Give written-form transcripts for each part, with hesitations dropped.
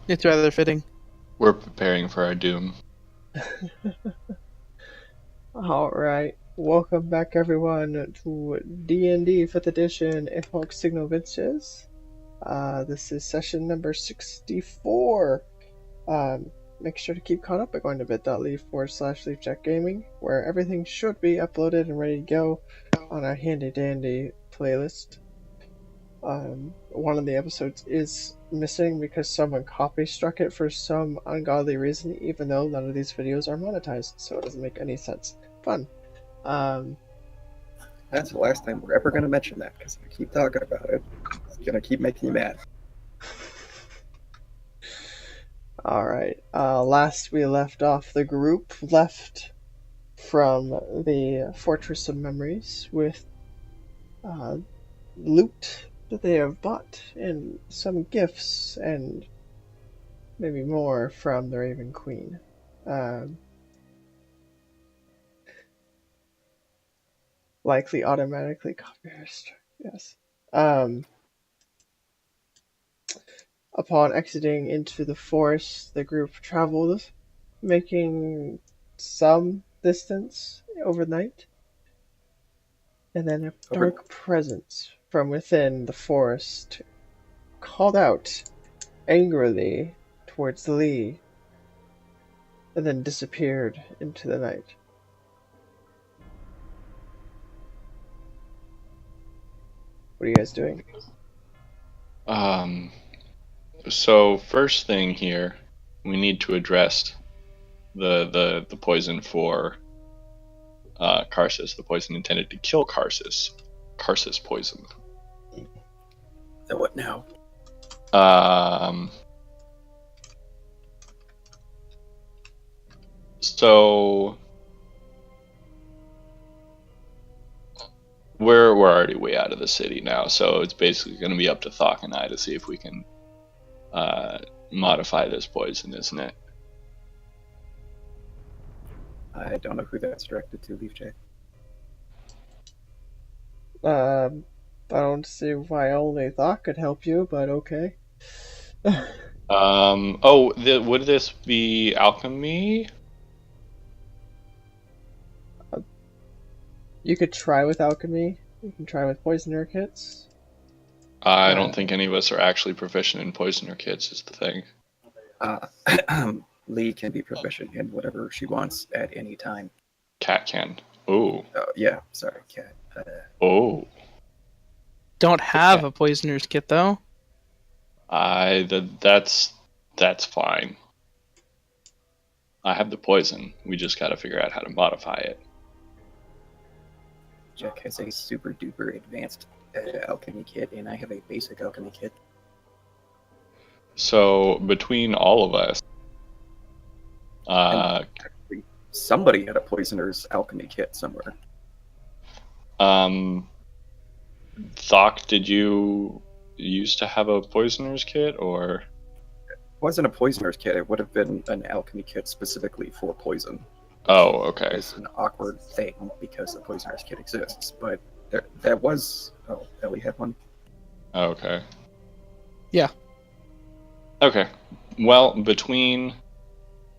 It's rather fitting. We're preparing for our doom. Alright, welcome back everyone to D&D 5th edition Epoch Signo Vinces. This is session number 64. Make sure to keep caught up by going to bit.ly/leafjackgaming, where everything should be uploaded and ready to go on our handy dandy playlist. One of the episodes is missing because someone copy struck it for some ungodly reason, even though none of these videos are monetized, so it doesn't make any sense. Fun. That's the last time we're ever going to mention that, because if we keep talking about it, it's going to keep making you mad. Alright, last we left off, the group left from the Fortress of Memories with loot that they have bought and some gifts and maybe more from the Raven Queen. Likely automatically copyright. Yes. Upon exiting into the forest, the group traveled, making some distance overnight, and then a dark presence from within the forest called out angrily towards Lee, and then disappeared into the night. What are you guys doing? So first thing here, we need to address the poison for Karsus, the poison intended to kill Karsus. Karsus poison. So what now? So we're already way out of the city now, so it's basically going to be up to Thok and I to see if we can modify this poison, isn't it? I don't know who that's directed to, Leafjack. I don't see why only Thok could help you, but okay. Would this be alchemy? You could try with alchemy. You can try with poisoner kits. I don't think any of us are actually proficient in poisoner kits, is the thing. Lee can be proficient in whatever she wants at any time. Cat can. Ooh. Oh, yeah, sorry, Cat. Oh. Don't have a poisoner's kit, though. That's fine. I have the poison. We just gotta figure out how to modify it. Jack has a super duper advanced alchemy kit, and I have a basic alchemy kit. So between all of us, somebody had a poisoner's alchemy kit somewhere. Thok, did you used to have a poisoner's kit, or? It wasn't a poisoner's kit. It would have been an alchemy kit specifically for poison. Oh, okay. It's an awkward thing because the poisoner's kit exists, but that was... Oh, Ellie had one? Okay. Yeah. Okay. Well, between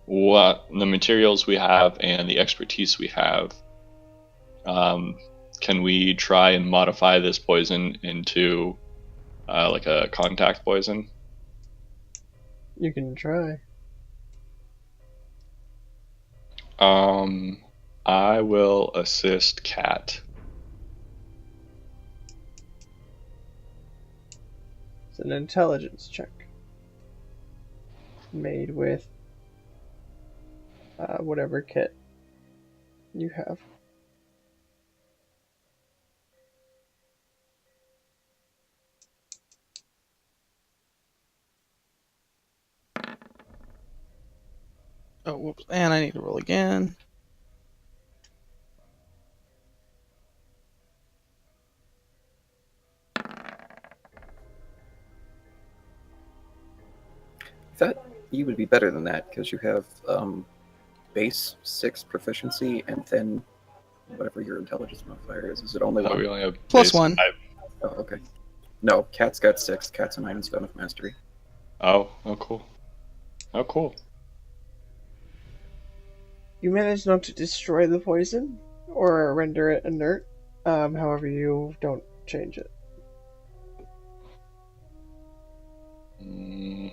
what the materials we have and the expertise we have, can we try and modify this poison into like a contact poison? You can try. I will assist Cat. It's an intelligence check. Made with whatever kit you have. Oh, whoops. And I need to roll again. I thought you would be better than that because you have base 6 proficiency and then whatever your intelligence modifier is. Is it only one? We only have Plus base 1. 5. Oh, okay. No, Cat's got 6. Cat's an Iron Stone of Mastery. Oh, cool. Oh, cool. You manage not to destroy the poison or render it inert. However, you don't change it. Mm.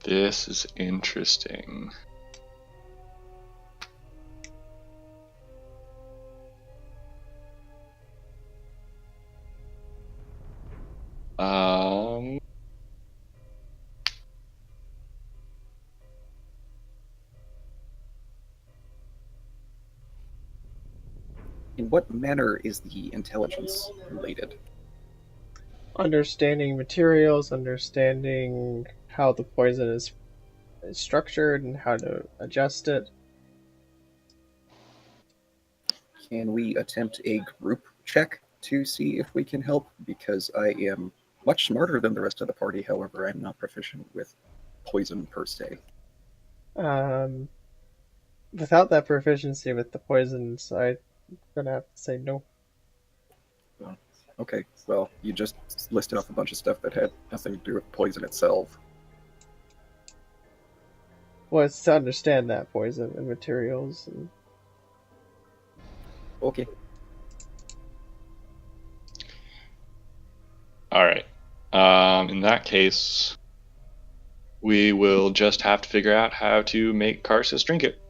This is interesting. Um, In what manner is the intelligence related? Understanding materials, understanding how the poison is structured and how to adjust it. Can we attempt a group check to see if we can help? Because I am much smarter than the rest of the party, however, I'm not proficient with poison per se. Um, Without that proficiency with the poisons, I'm gonna have to say no. Okay, well, you just listed off a bunch of stuff that had nothing to do with poison itself. Well, it's to understand that poison and materials and Okay. all right. In that case, we will just have to figure out how to make Karsus drink it.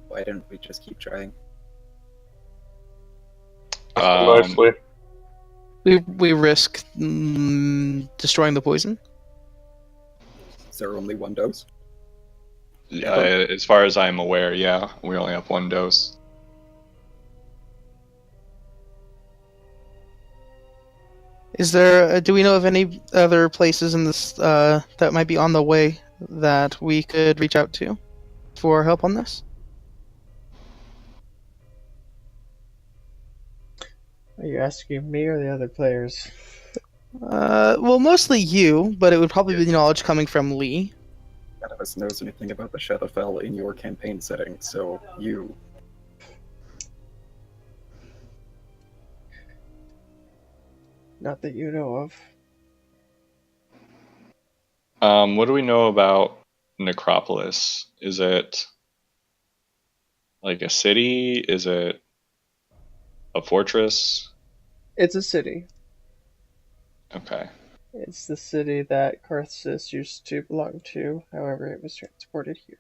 Why don't we just keep trying? Nicely. We risk destroying the poison. Is there only one dose? As far as I'm aware, yeah, we only have one dose. Is there? Do we know of any other places in this that might be on the way that we could reach out to for help on this? are you asking me or the other players? Well, mostly you, but it would probably be knowledge coming from Lee. None of us knows anything about the Shadowfell in your campaign setting, so you... Not that you know of. What do we know about Necropolis? Is it like a city? Is it a fortress? It's a city. Okay. It's the city that Karthus used to belong to, however it was transported here.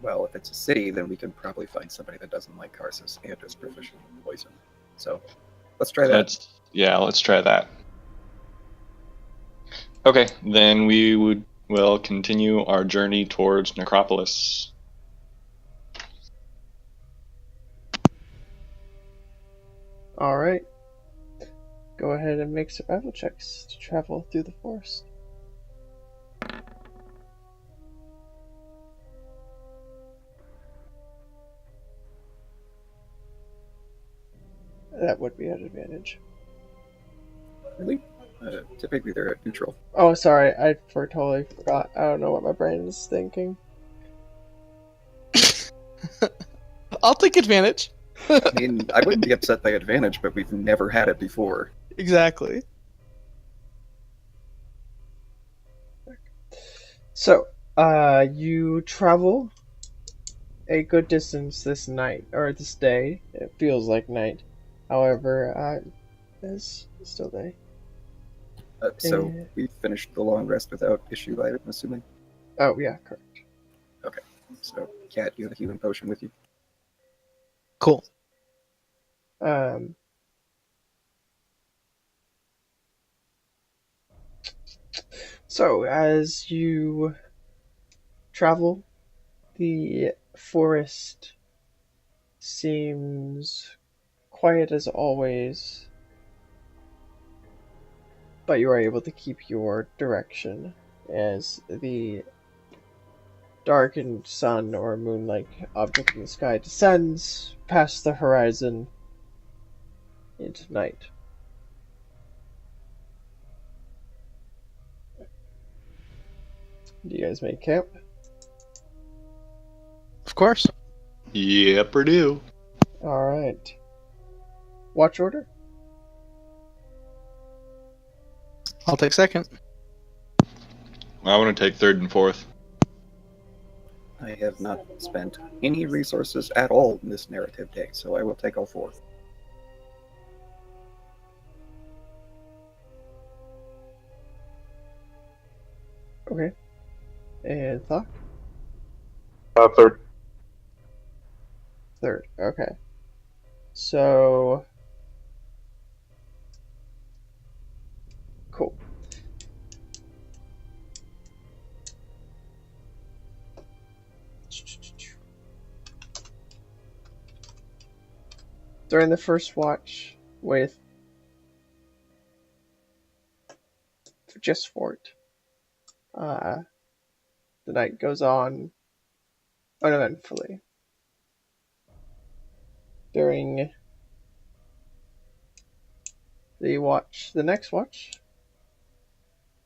Well, if it's a city, then we can probably find somebody that doesn't like Karsus and is proficient in poison. So, let's try that. Let's try that. Okay, then will continue our journey towards Necropolis. Alright. Go ahead and make survival checks to travel through the forest. That would be an advantage. Really? Typically they're at neutral. Oh, sorry, I totally forgot. I don't know what my brain is thinking. I'll take advantage. I mean, I wouldn't be upset by advantage, but we've never had it before. Exactly. So, you travel a good distance this night, or this day. It feels like night. However, it's still day. So Eh. we finished the long rest without issue, I'm assuming. Oh, yeah, correct. So, Kat, you have a healing potion with you. Cool. So, as you travel, the forest seems quiet as always, but you are able to keep your direction as the darkened sun or moon-like object in the sky descends past the horizon into night. Do you guys make camp? Of course. Yep, or do. Alright. Watch order? I'll take second. I want to take third and fourth. I have not spent any resources at all in this narrative day, so I will take all four. Okay. And Thok? Third. Third. Okay. So... Cool. During the first watch with just Fort, the night goes on uneventfully. During the next watch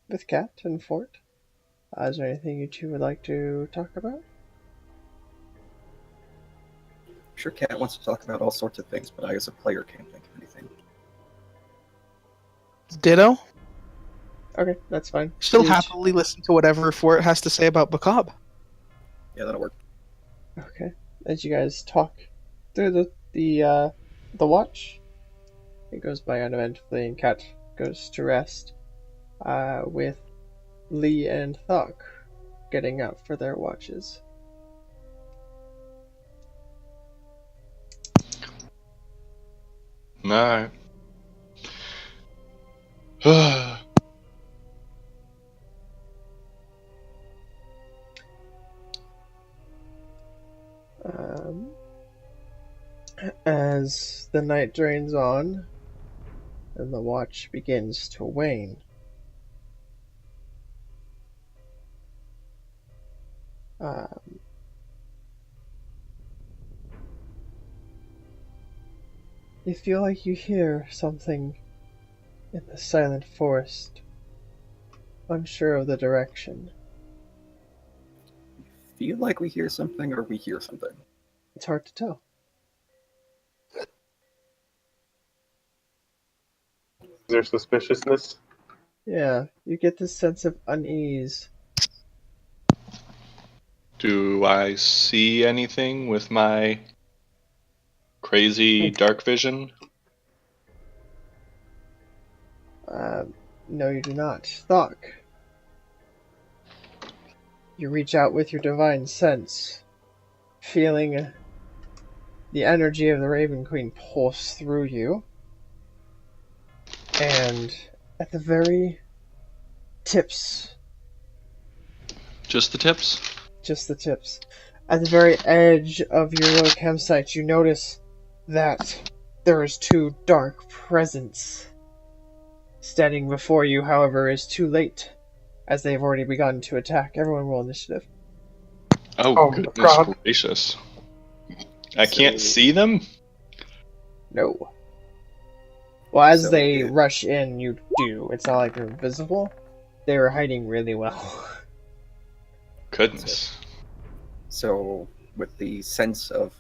with Cat and Fort, is there anything you two would like to talk about? I'm sure Kat wants to talk about all sorts of things, but I as a player can't think of anything. Ditto. Okay, that's fine. Still Each- happily listen to whatever Fort has to say about Bacab. Yeah, that'll work. Okay, as you guys talk through the watch, it goes by uneventfully, and Cat goes to rest, with Lee and Thok getting up for their watches. Alright. As the night drains on and the watch begins to wane, you feel like you hear something in the silent forest, unsure of the direction. Feel like we hear something, or we hear something? It's hard to tell. Is there suspiciousness? Yeah, you get this sense of unease. Do I see anything with my crazy dark vision? No, you do not. Thok. You reach out with your divine sense, feeling the energy of the Raven Queen pulse through you. And at the very tips, Just the tips? just the tips, at the very edge of your little campsite, you notice that there is two dark presence standing before you. However, is too late, as they've already begun to attack. Everyone roll initiative. Oh, my goodness God. gracious. I can't see them? No. Well, as So they it- rush in, you do. It's not like they're invisible. They were hiding really well. Goodness. So, with the sense of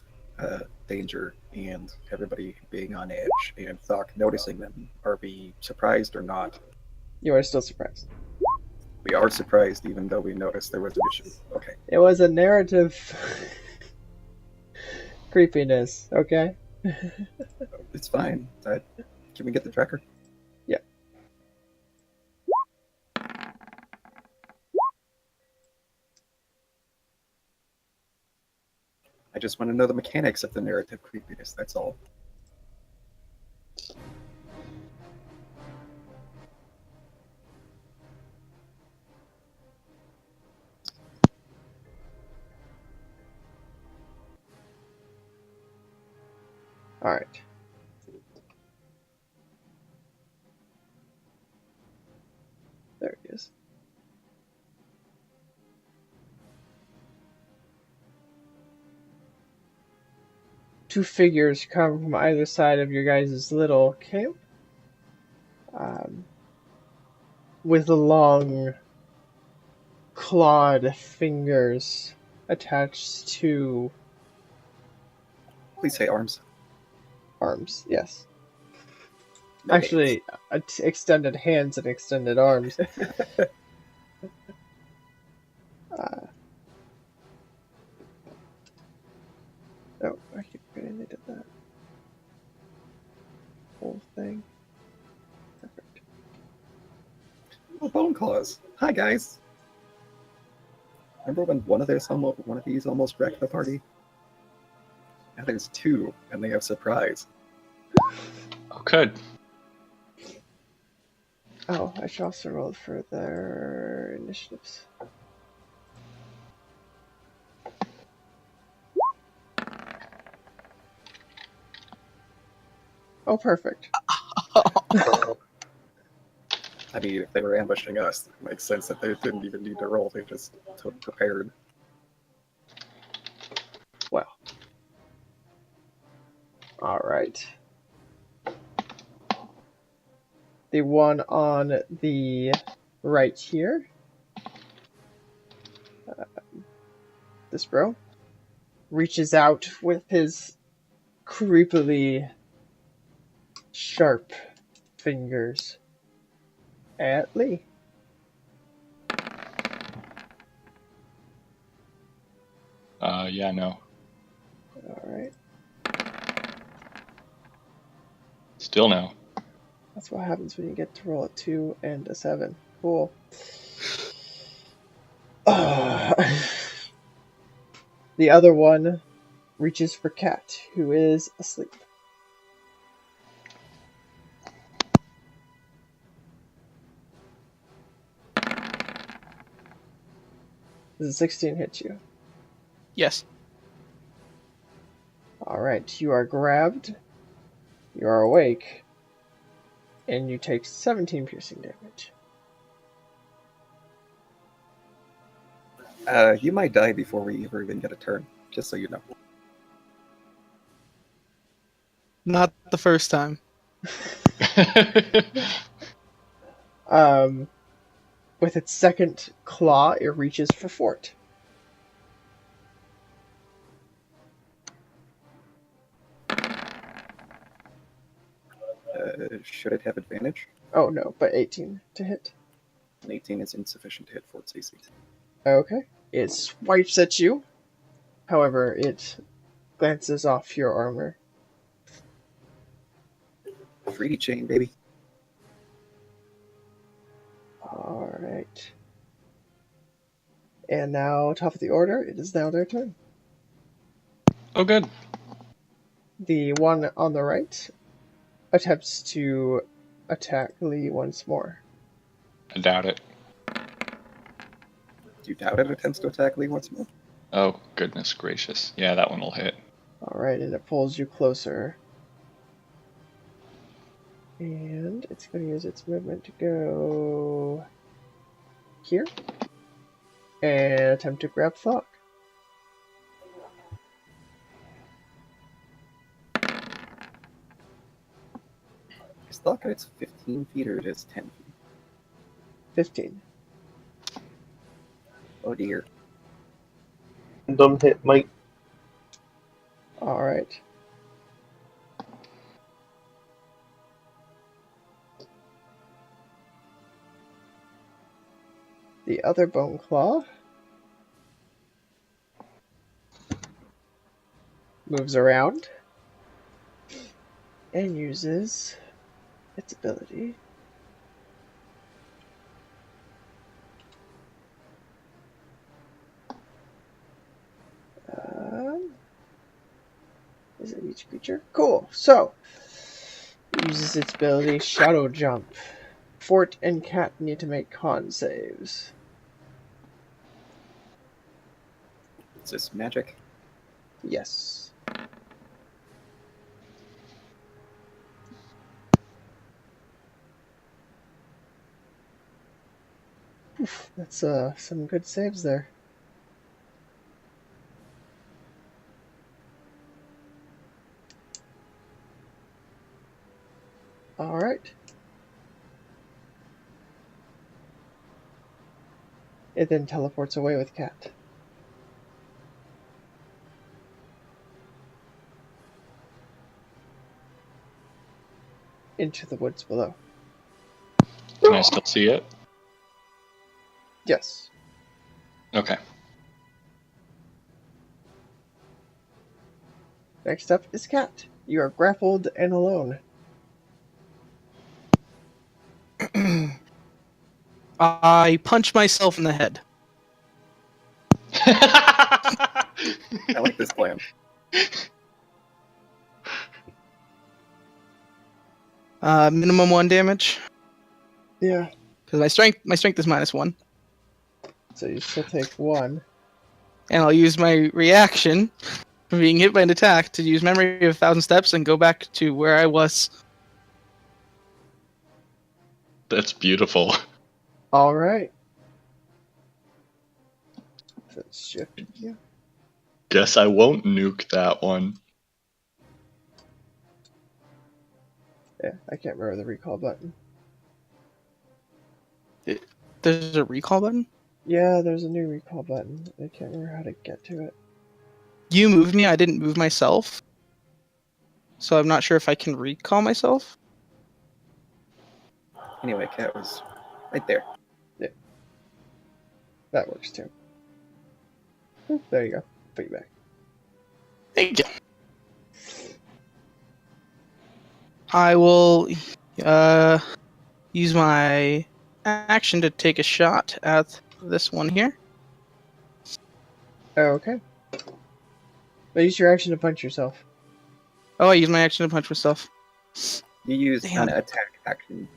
danger and everybody being on edge and Thok noticing them, are we surprised or not? You are still surprised. We are surprised, even though we noticed there was an issue. Okay. It was a narrative creepiness, okay? It's fine. Can we get the tracker? Yeah. I just want to know the mechanics of the narrative creepiness, that's all. Alright. There it is. Two figures come from either side of your guys' little camp, with long clawed fingers attached to Please say arms. Arms, yes. No Actually, extended hands and extended arms. Oh, I keep forgetting they did that whole thing. Perfect. Oh, bone claws. Hi guys. Remember when one of these almost wrecked the party? Now there's two, and they have surprise. Oh, good. Oh, I should also roll for their initiatives. Oh, perfect. I mean, if they were ambushing us, it makes sense that they didn't even need to roll. They just took prepared. Well. Alright. The one on the right here. This bro. Reaches out with his creepily sharp fingers at Lee. Yeah, no. Alright. Still no. That's what happens when you get to roll a 2 and a 7. Cool. The other one reaches for Cat, who is asleep. Does a 16 hit you? Yes. Alright, you are grabbed, you are awake, and you take 17 piercing damage. You might die before we ever even get a turn, just so you know. Not the first time. With its second claw, it reaches for Fort. Should it have advantage? Oh no, but 18 to hit. An 18 is insufficient to hit Fort's AC. Okay. It swipes at you. However, it glances off your armor. 3D chain, baby. Alright. And now, top of the order, it is now their turn. Oh, good. The one on the right attempts to attack Lee once more. I doubt it. Do you doubt it attempts to attack Lee once more? Oh, goodness gracious. Yeah, that one will hit. Alright, and it pulls you closer. And it's going to use its movement to go here. And attempt to grab Thok. Is Thok it's 15 feet or it is 10 feet? 15. Oh dear. Random hit, Mike. Alright. The other Bone Claw moves around and uses its ability. Is it each creature? Cool. So, it uses its ability Shadow Jump. Fort and Cat need to make con saves. Is this magic? Yes. Oof, that's some good saves there. Alright. It then teleports away with Cat. into the woods below. Can I still see it? Yes. Okay. Next up is Cat. You are grappled and alone. I punch myself in the head. I like this plan. Minimum 1 damage. Yeah. Because my strength is -1. So you still take 1. And I'll use my reaction from being hit by an attack to use Memory of 1,000 Steps and go back to where I was. That's beautiful. Alright. Let's shift you. Guess I won't nuke that one. Yeah, I can't remember the recall button. There's a recall button? Yeah, there's a new recall button. I can't remember how to get to it. You moved me, I didn't move myself. So I'm not sure if I can recall myself. Anyway, Cat was right there. That works too. Oh, there you go. Put you back. Thank you. I will use my action to take a shot at this one here. Okay. Use your action to punch yourself. Oh, I use my action to punch myself. You used Damn. an attack action,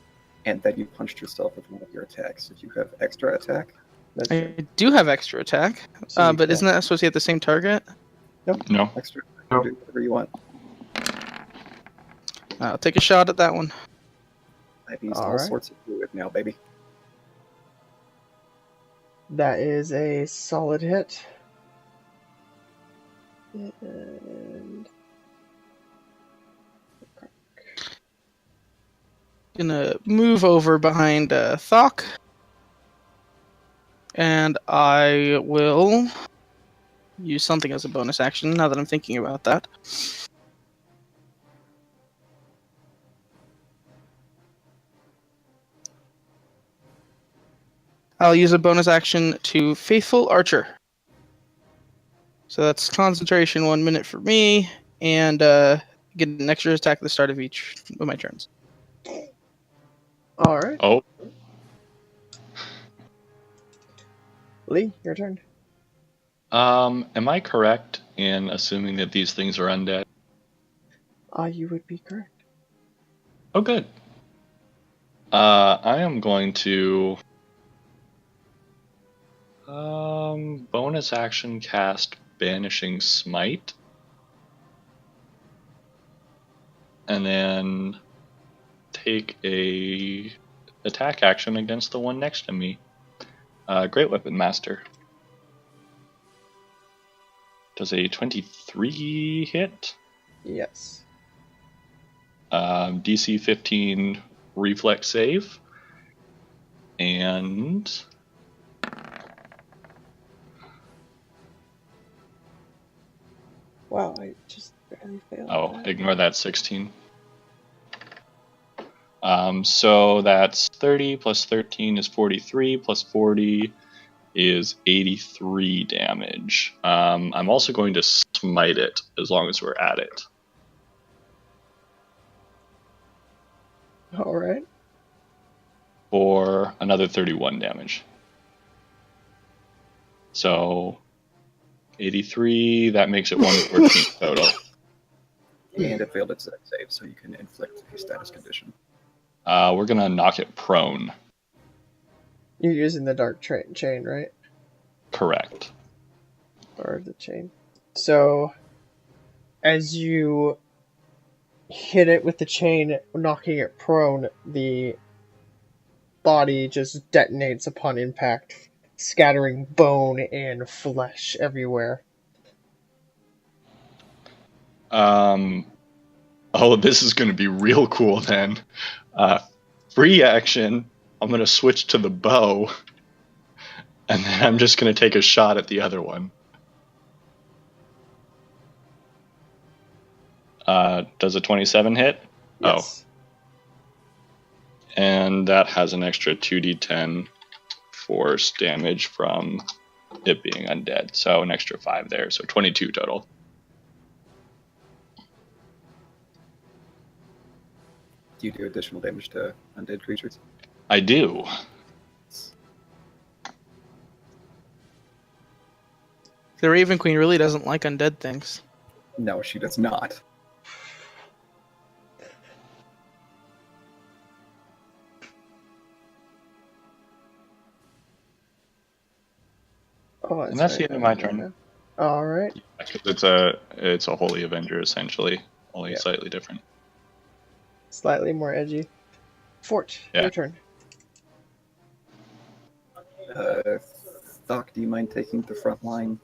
and then you punched yourself with one of your attacks. If you have extra attack, That's I true. do have extra attack, So you but can't- isn't that supposed to hit the same target? No. extra No. do whatever you want. I'll take a shot at that one. I've used all Alright. sorts of fluid now, baby. That is a solid hit. And Gonna move over behind Thok. And I will use something as a bonus action now that I'm thinking about that. I'll use a bonus action to Faithful Archer. So that's concentration 1 minute for me, and get an extra attack at the start of each of my turns. alright. Oh, Lee, your turn. am I correct in assuming that these things are undead? You would be correct. Oh, good. I am going to bonus action cast Banishing Smite, and then take a attack action against the one next to me. Great Weapon Master. Does a 23 hit? Yes. DC 15 reflex save. And Wow, I just barely failed. that. ignore that 16. So that's 30 plus 13 is 43 plus 40 is 83 damage. I'm also going to smite it as long as we're at it. Alright. For another 31 damage. So 83, that makes it 114 total. And it failed its save, so you can inflict a status condition. We're gonna knock it prone. You're using the dark chain, right? Correct. Or the chain. So, as you hit it with the chain, knocking it prone, the body just detonates upon impact, scattering bone and flesh everywhere. Oh, this is gonna be real cool then. Free action, I'm gonna switch to the bow, and then I'm just gonna take a shot at the other one. Does a 27 hit? Yes. And that has an extra 2d10 force damage from it being undead. So an extra 5 there. So 22 total. Do you do additional damage to undead creatures? I do. The Raven Queen really doesn't like undead things. No, she does not. Oh, And that's the end of my turn. All right. It's a Holy Avenger essentially, only Yeah. slightly different. Slightly more edgy. Fort, Yeah. your turn. Thok, do you mind taking the front line?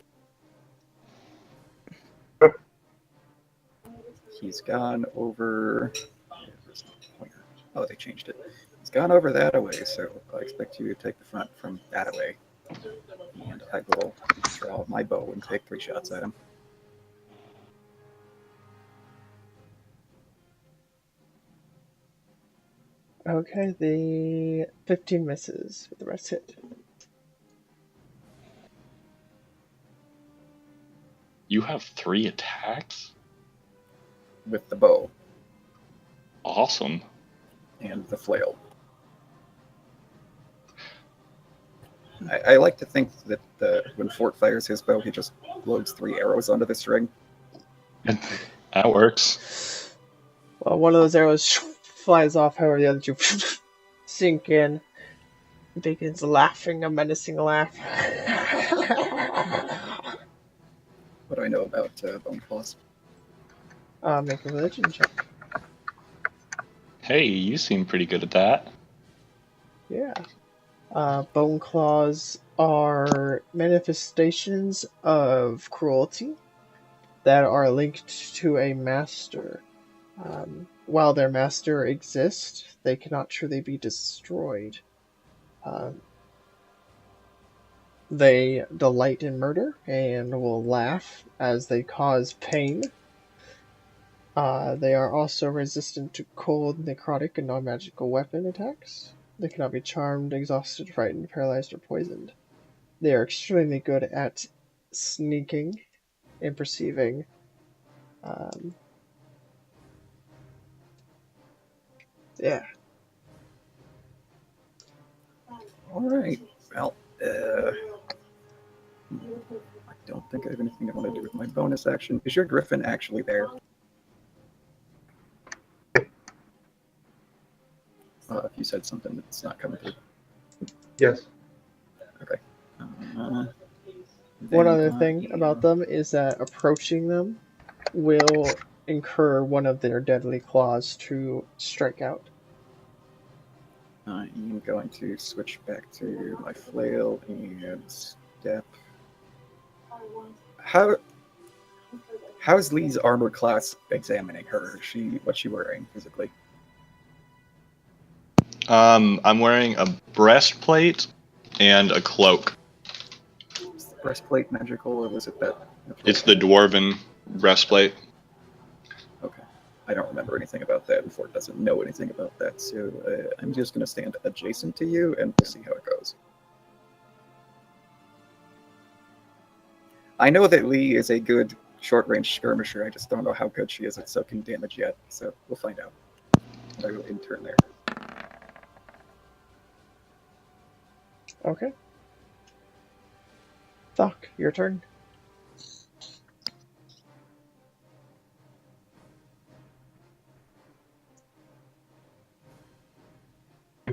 He's gone over. Where's the pointer? Oh, they changed it. He's gone over that away, so I expect you to take the front from that away. And I will draw my bow and take 3 shots at him. Okay, the 15 misses with the rest hit. You have 3 attacks? With the bow Awesome. and the flail. I like to think that when Fort fires his bow, he just loads 3 arrows onto the string. That works. Well, one of those arrows flies off, however the other two sink in. He begins laughing, a menacing laugh. What do I know about bone claws? Make a religion check. Hey, you seem pretty good at that. Yeah. Bone claws are manifestations of cruelty that are linked to a master. While their master exists, they cannot truly be destroyed. They delight in murder and will laugh as they cause pain. They are also resistant to cold, necrotic, and non-magical weapon attacks. They cannot be charmed, exhausted, frightened, paralyzed, or poisoned. They are extremely good at sneaking and perceiving. Yeah. Alright, well, I don't think I have anything I want to do with my bonus action. Is your griffin actually there? If you said something that's not coming through. Yes. Okay. One other thing about them is that approaching them will incur one of their deadly claws to strike out. I'm going to switch back to my flail and step. How's Lee's armor class examining her? What's she wearing physically? I'm wearing a breastplate and a cloak. Is the breastplate magical, or was it that? It's the dwarven breastplate. Okay. I don't remember anything about that, and Fort doesn't know anything about that, so I'm just going to stand adjacent to you, and we'll see how it goes. I know that Lee is a good short-range skirmisher, I just don't know how good she is at soaking damage yet, so we'll find out. I will intern there. Okay. Thok, your turn.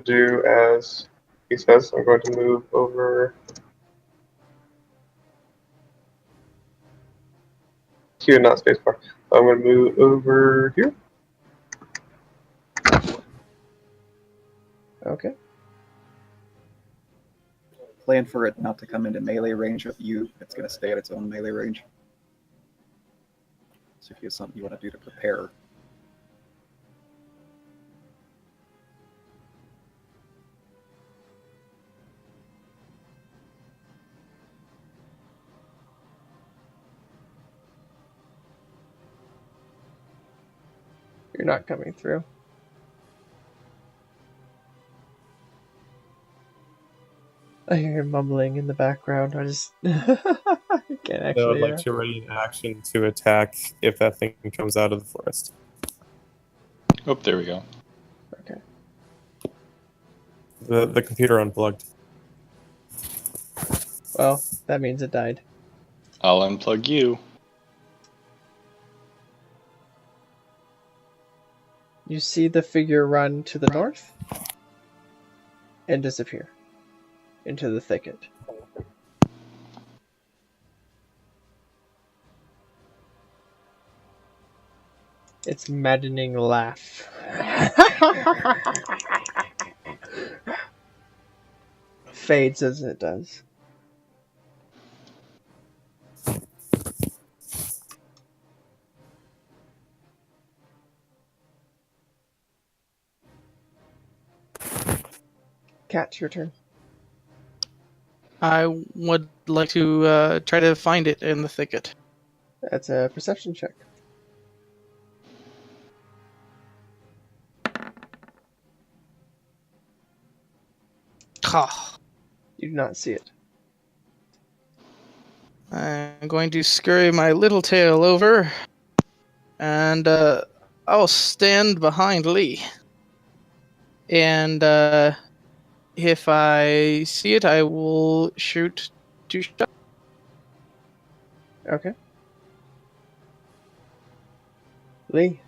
Do as he says. I'm going to move over Q, not spacebar. I'm going to move over here. Okay. Plan for it not to come into melee range of you. It's going to stay at its own melee range. So if you have something you want to do to prepare. You're not coming through. I hear mumbling in the background. I just I can't I actually would hear. like to ready an action to attack if that thing comes out of the forest. Oh, there we go. Okay. The computer unplugged. Well, that means it died. I'll unplug you. You see the figure run to the north and disappear into the thicket. Its maddening laugh fades as it does. Cat, your turn. I would like to try to find it in the thicket. That's a perception check. Ha! You do not see it. I'm going to scurry my little tail over, and I'll stand behind Lee. And if I see it, I will shoot 2 shots. Okay. Lee.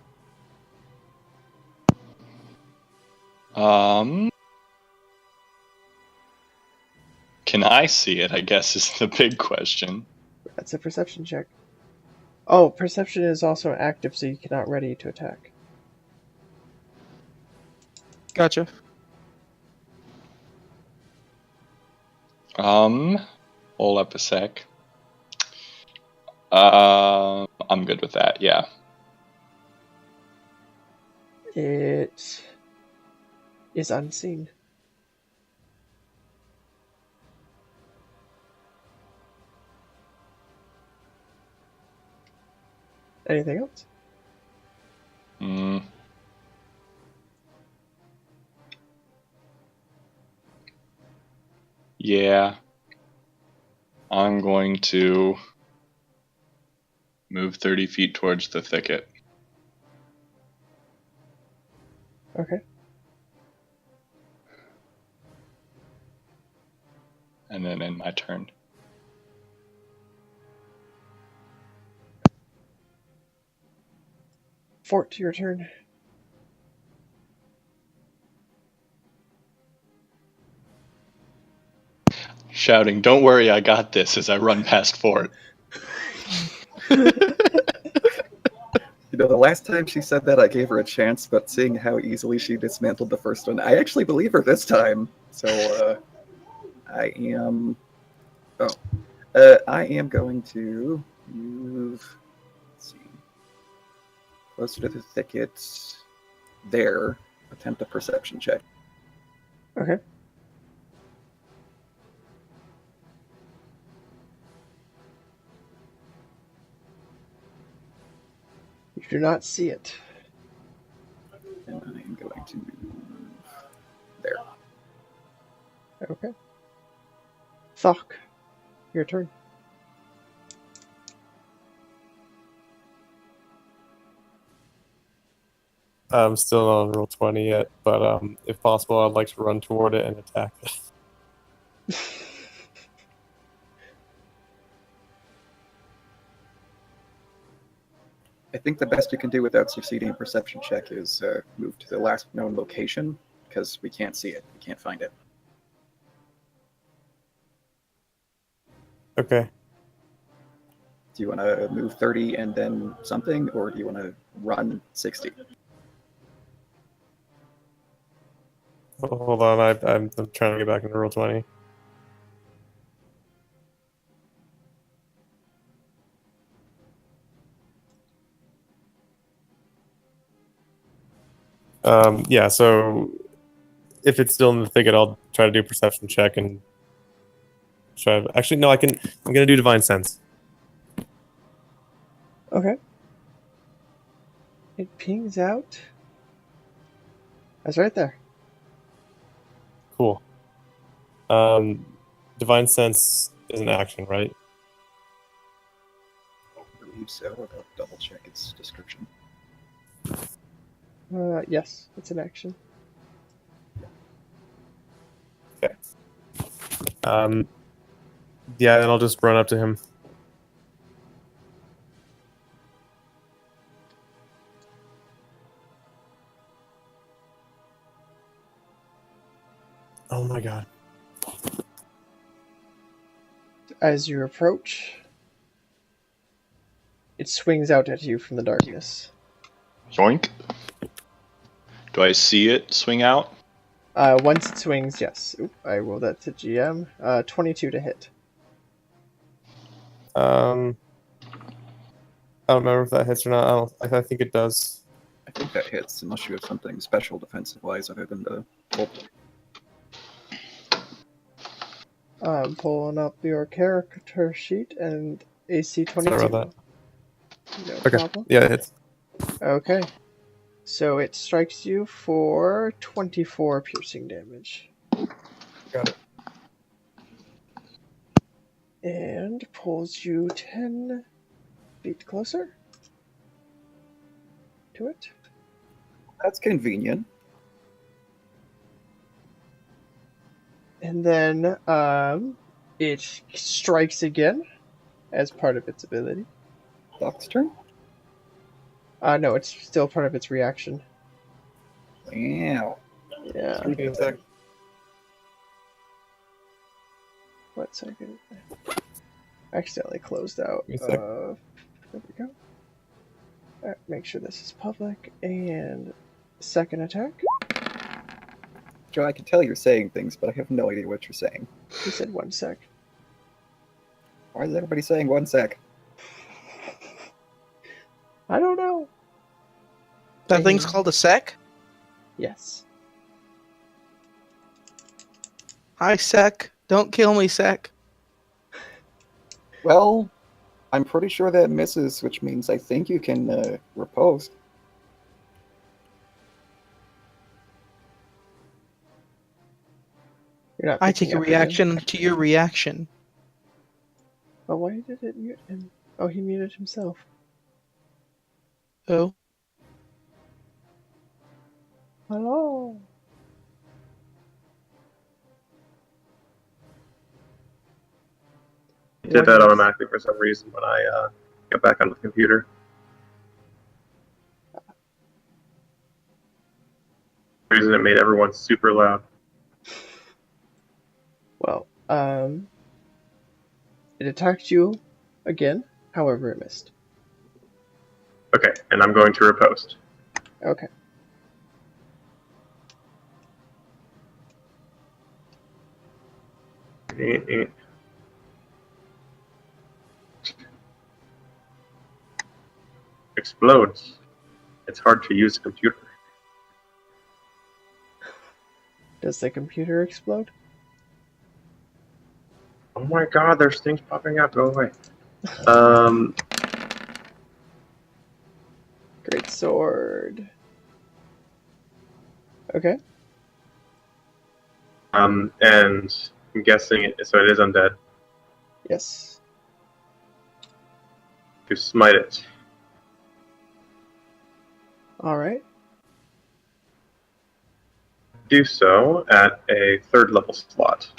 Can I see it? I guess is the big question. That's a perception check. Oh, perception is also active, so you cannot ready to attack. Gotcha. Hold up a sec. I'm good with that. Yeah. It is unseen. Anything else? Yeah. I'm going to move 30 feet towards the thicket. Okay. And then end my turn. Fort, your turn. Shouting, "Don't worry, I got this," as I run past Fort. You know, the last time she said that, I gave her a chance, but seeing how easily she dismantled the first one, I actually believe her this time. So, I am... Oh. I am going to move... Let's see. Closer to the thicket. There. Attempt a perception check. Okay. You do not see it. And I am going to move there. Okay. Thok, your turn. I'm still not on roll 20 yet, but if possible, I'd like to run toward it and attack it. I think the best you can do without succeeding a perception check is move to the last known location, because we can't see it. We can't find it. Okay. Do you want to move 30 and then something, or do you want to run 60? Hold on, I'm trying to get back into roll 20. Yeah, so if it's still in the thicket, I'll try to do a perception check and try to... Actually, no, I'm gonna do Divine Sense. Okay. It pings out. That's right there. Cool. Divine Sense is an action, right? I believe so. I'll double check its description. Yes, it's an action. Yeah, and I'll just run up to him. Oh my god. As you approach, it swings out at you from the darkness. Yoink. Do I see it swing out? Once it swings, yes. Oop, I rolled that to GM. 22 to hit. I don't remember if that hits or not. I think it does. I think that hits, unless you have something special defensive-wise other than the bolt. I'm pulling up your character sheet and AC 22. Sorry about No that. Okay. problem. Yeah, it hits. Okay. So it strikes you for 24 piercing damage. Got it. And pulls you 10 feet closer to it. That's convenient. And then it strikes again as part of its ability. Doc's turn? No, it's still part of its reaction. Wow. Yeah. Sweeping attack. 1 second. Accidentally closed out. Give me a sec. There we go. Alright, make sure this is public. And second attack. Joe, I can tell you're saying things, but I have no idea what you're saying. He said 1 sec. Why is everybody saying 1 sec? I don't know. That thing's called a sec? Yes. Hi, sec. Don't kill me, sec. Well, I'm pretty sure that misses, which means I think you can riposte. You're not I picking take a up again. reaction to your reaction. Oh, why did it mute him? Oh, he muted himself. Oh. Hello. It did that automatically for some reason when I got back on the computer. For some reason, it made everyone super loud. Well, it attacked you again. However, it missed. Okay, and I'm going to riposte. Okay. Explodes. It's hard to use a computer. Does the computer explode? Oh my god, there's things popping up. Go away. Great sword. Okay. And I'm guessing so it is undead. Yes. To smite it. All right. Do so at a 3rd level slot.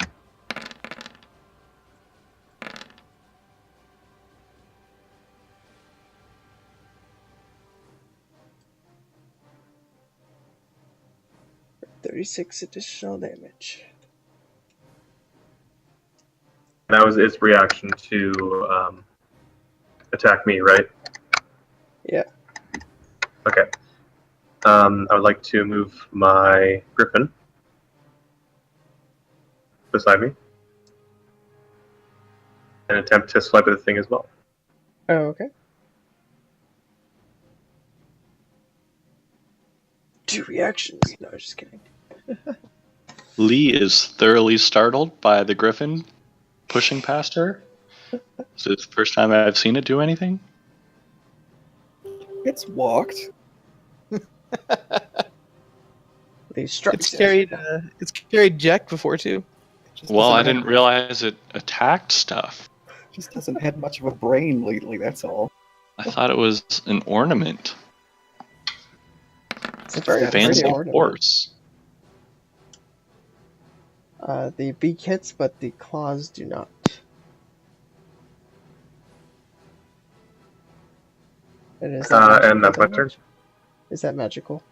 For 36 additional damage. That was its reaction to attack me, right? Yeah. Okay. I would like to move my griffin beside me and attempt to swipe at the thing as well. Oh, okay. 2 reactions. No, just kidding. Lee is thoroughly startled by the griffin pushing past her. Is this the first time I've seen it do anything? It's walked. They struck. It's carried Jack before too. Just Well, doesn't I have- didn't realize it attacked stuff. Just hasn't had much of a brain lately. That's all. I thought it was an ornament. It's a very Fancy pretty Fancy ornament. horse. The beak hits, but the claws do not. And is that magical and that's my turn. damage? Is that magical?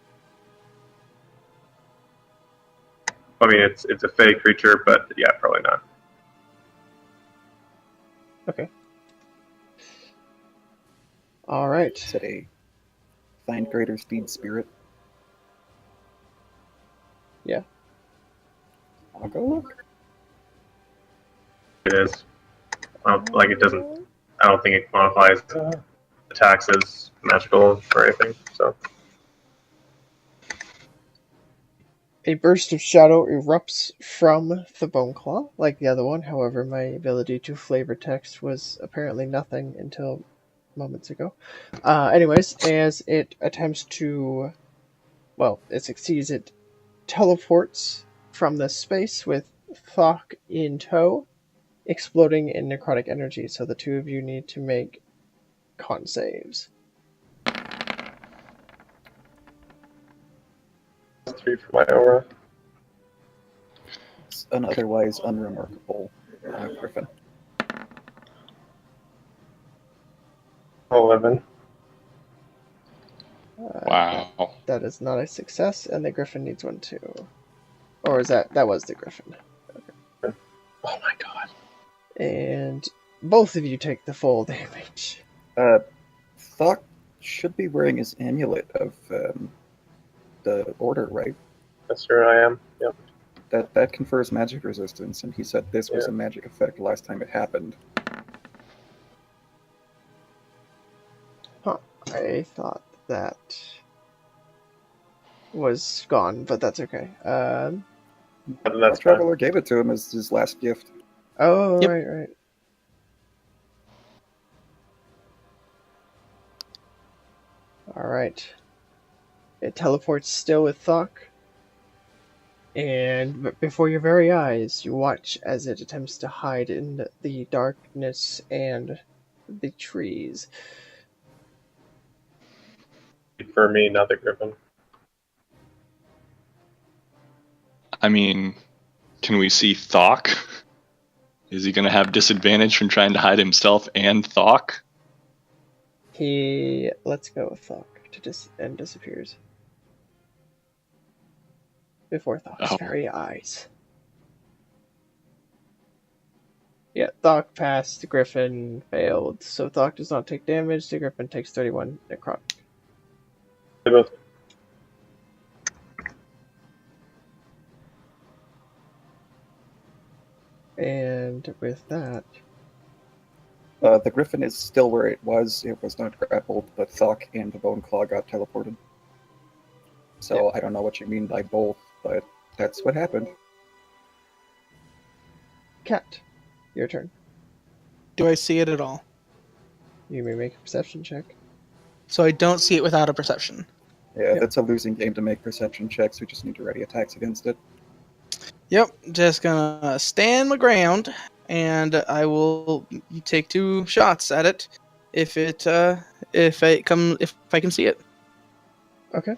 I mean, it's a fey creature, but yeah, probably not. Okay. All right. Is it a find greater speed spirit? Yeah. I'll go look. It is. Like it doesn't. I don't think it quantifies attacks as magical or anything. So A burst of shadow erupts from the bone claw, like the other one. However, my ability to flavor text was apparently nothing until moments ago. Anyways, as it attempts to, well, it succeeds. It teleports from this space with Thok in tow, exploding in necrotic energy. So the two of you need to make con saves. that's 3 for my aura. It's an otherwise unremarkable griffin. 11. Wow. That is not a success, and the griffin needs one too. Or is that was the griffin? Oh my god. And both of you take the full damage. Thok should be wearing his amulet of the order, right? That's where I am. Yep. That confers magic resistance, and he said this was a magic effect last time it happened. I thought that was gone, but that's okay. That's The fine. Traveler gave it to him as his last gift. Oh, Yep. right. Alright. It teleports still with Thok. And before your very eyes, you watch as it attempts to hide in the darkness and the trees. For me, not the griffin. I mean, can we see Thok? Is he going to have disadvantage from trying to hide himself and Thok? He lets go of Thok and disappears. Before Thok's Oh. very eyes. Yeah, Thok passed, the Griffin failed. So Thok does not take damage, the Griffin takes 31 necrotic. They both. And with that, The griffin is still where it was. It was not grappled, but Thok and the Bone Claw got teleported. So I don't know what you mean by both, but that's what happened. Cat, your turn. Do I see it at all? You may make a perception check. So I don't see it without a perception. Yeah, Yep. that's a losing game to make perception checks. We just need to ready attacks against it. Yep, just gonna stand my ground, and I will take 2 shots at it if I can see it. Okay.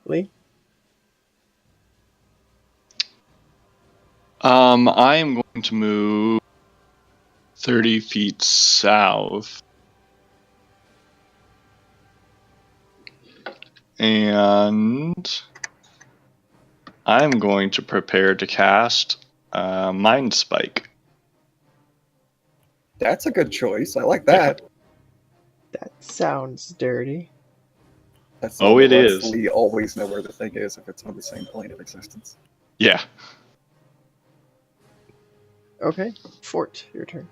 Lee? I am going to move 30 feet south. And I'm going to prepare to cast Mind Spike. That's a good choice. I like that. That sounds dirty. That's Oh, it lets is. Lee always know where the thing is if it's on the same plane of existence. Yeah. Okay. Fort, your turn.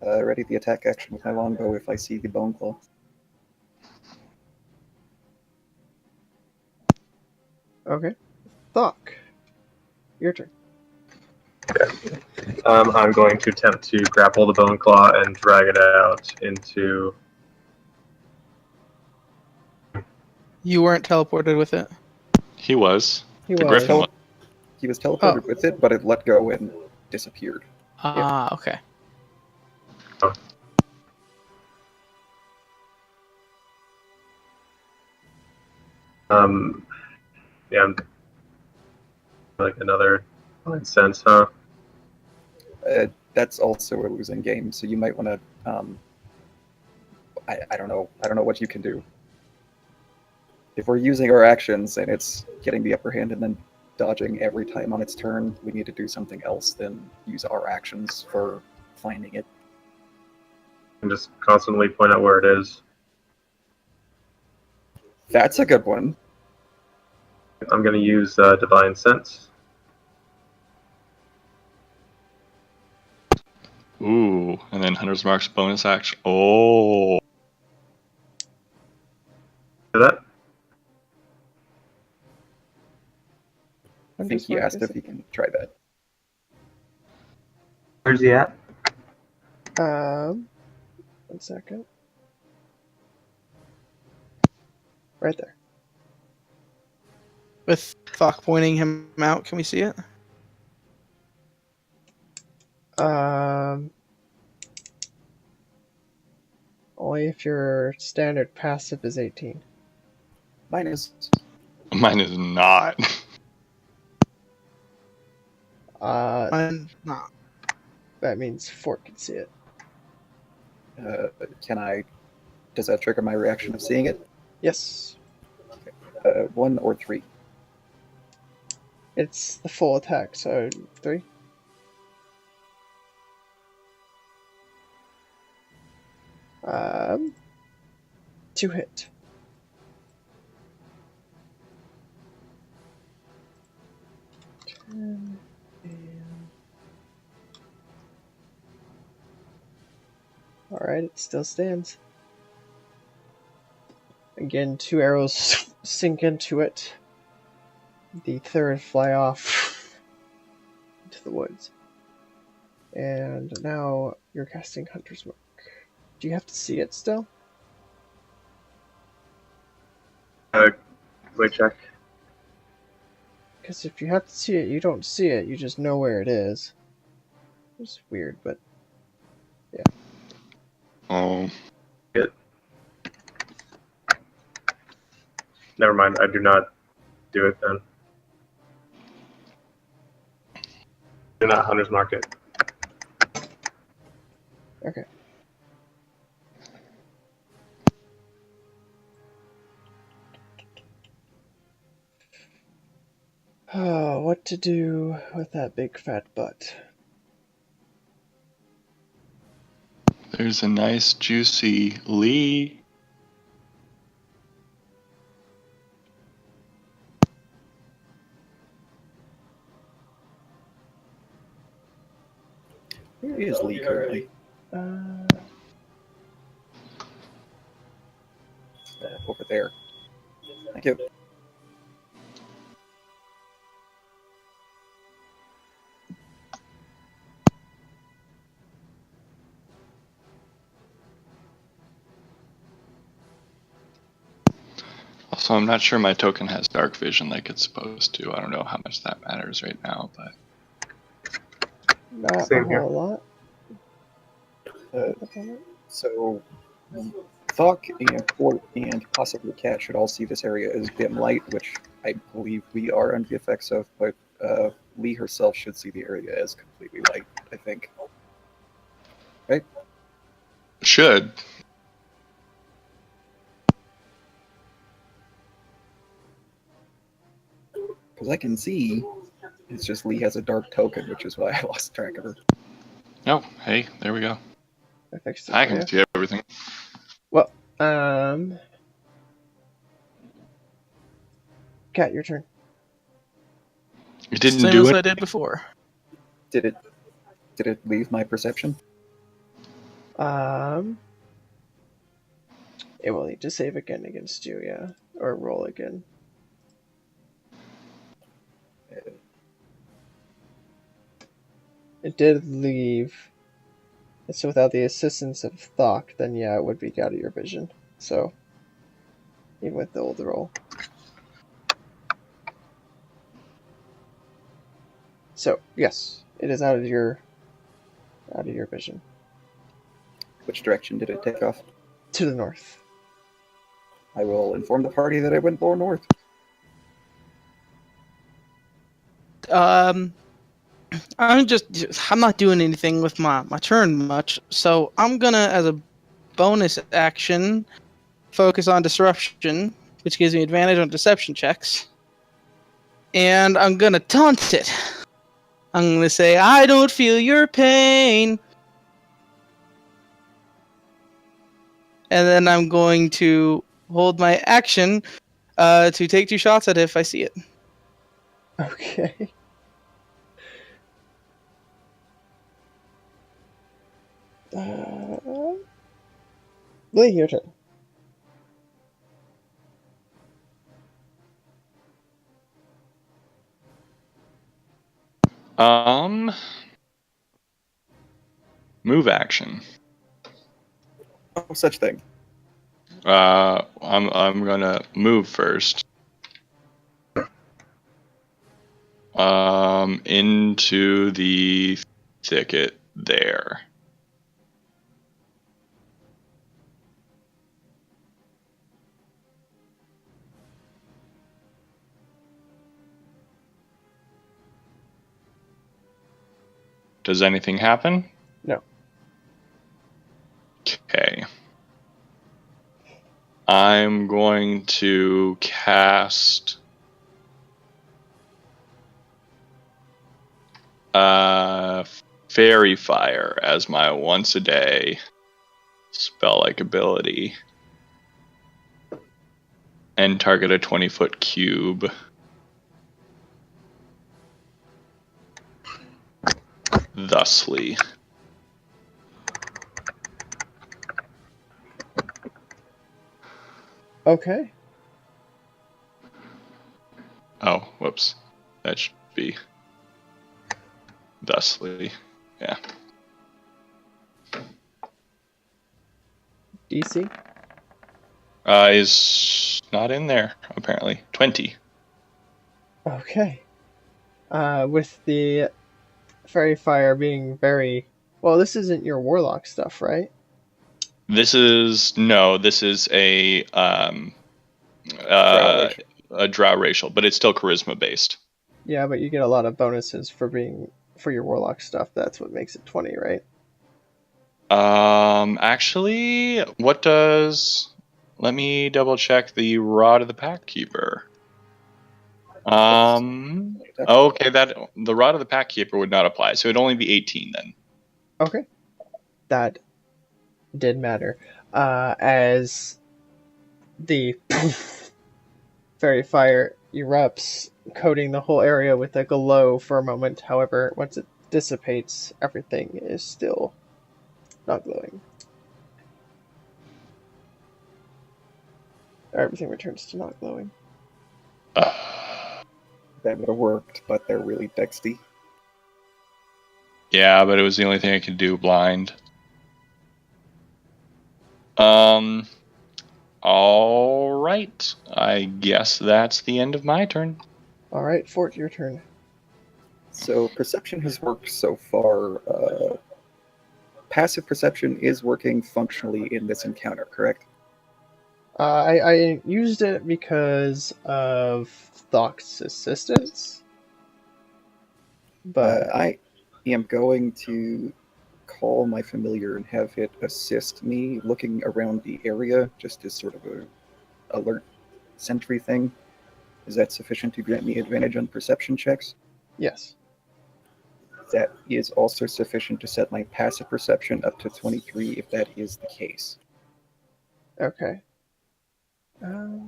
Ready the attack action with my longbow if I see the Bone Claw. Okay. Thok, your turn. I'm going to attempt to grapple the bone claw and drag it out into. You weren't teleported with it. He was. He The was. Griffin was. He was teleported with it, but it let go and disappeared. Okay. Yeah, like another sense, huh? That's also a losing game, so you might want to. I don't know. I don't know what you can do. If we're using our actions and it's getting the upper hand and then dodging every time on its turn, we need to do something else than use our actions for finding it. And just constantly point out where it is. That's a good one. I'm going to use Divine Sense. Ooh, and then Hunter's Mark's bonus action. Oh. Do that? I think he asked if he can try that. Where's he at? 1 second. Right there. With Thok pointing him out, can we see it? Only if your standard passive is 18. Mine is. Mine is not. Mine not. That means Fort can see it. Can I? Does that trigger my reaction of seeing it? Yes. 1 or 3. It's the full attack, so 3. To hit. Alright, it still stands. Again, 2 arrows sink into it. The third fly off into the woods. And now you're casting Hunter's Mark. Do you have to see it still? Wait, check. Because if you have to see it, you don't see it. You just know where it is. It's weird, but yeah. Oh. Good. Never mind. I do not do it then. Do not Hunter's Mark it. Okay. Oh, what to do with that big fat butt? There's a nice juicy Lee. Where is Lee currently? Over there. Thank you. Also, I'm not sure my token has dark vision like it's supposed to. I don't know how much that matters right now, but Not Same a here. whole lot. So, Thok and Port and possibly Cat should all see this area as dim light, which I believe we are under the effects of, but Lee herself should see the area as completely light, I think. Right? should. Because I can see, it's just Lee has a dark token, which is why I lost track of her. Oh, hey, there we go. I fixed it I for you. can see everything. Well, Cat, your turn. It didn't Same do as it. I did before. Did it leave my perception? It will need to save again against you, yeah. Or roll again. It did leave. So without the assistance of Thok, then yeah, it would be out of your vision. So, even with the old roll. So yes, it is out of your vision. Which direction did it take off? To the north. I will inform the party that I went more north. I'm not doing anything with my turn much, so I'm gonna, as a bonus action, focus on disruption, which gives me advantage on deception checks. And I'm gonna taunt it. I'm gonna say, I don't feel your pain. And then I'm going to hold my action to take 2 shots at it if I see it. Okay. Lee, your turn. Move action. No such thing. I'm gonna move first. Into the thicket there. Does anything happen? No. Okay. I'm going to cast Fairy Fire as my once a day spell-like ability and target a 20-foot cube. Thusly. Okay. Oh, whoops. That should be thusly. Yeah. DC. Is not in there, apparently. 20. Okay. With the fairy fire being very well, this isn't your warlock stuff, right? This is a drow racial, but it's still charisma based. Yeah, but you get a lot of bonuses for your warlock stuff. That's what makes it 20, right? Actually, what does? Let me double check the Rod of the Pack Keeper. Okay, that the Rod of the Pack Keeper would not apply, so it'd only be 18 then. Okay. That did matter. As the fairy fire erupts, coating the whole area with a glow for a moment. However, once it dissipates, everything is still not glowing. Everything returns to not glowing. That would have worked, but they're really texty. Yeah, but it was the only thing I could do blind. All right. I guess that's the end of my turn. All right, Fort, your turn. So perception has worked so far. Passive perception is working functionally in this encounter, correct? I used it because of Thok's assistance, but I am going to call my familiar and have it assist me looking around the area, just as sort of a alert sentry thing. Is that sufficient to grant me advantage on perception checks? yes. That is also sufficient to set my passive perception up to 23 if that is the case. Okay.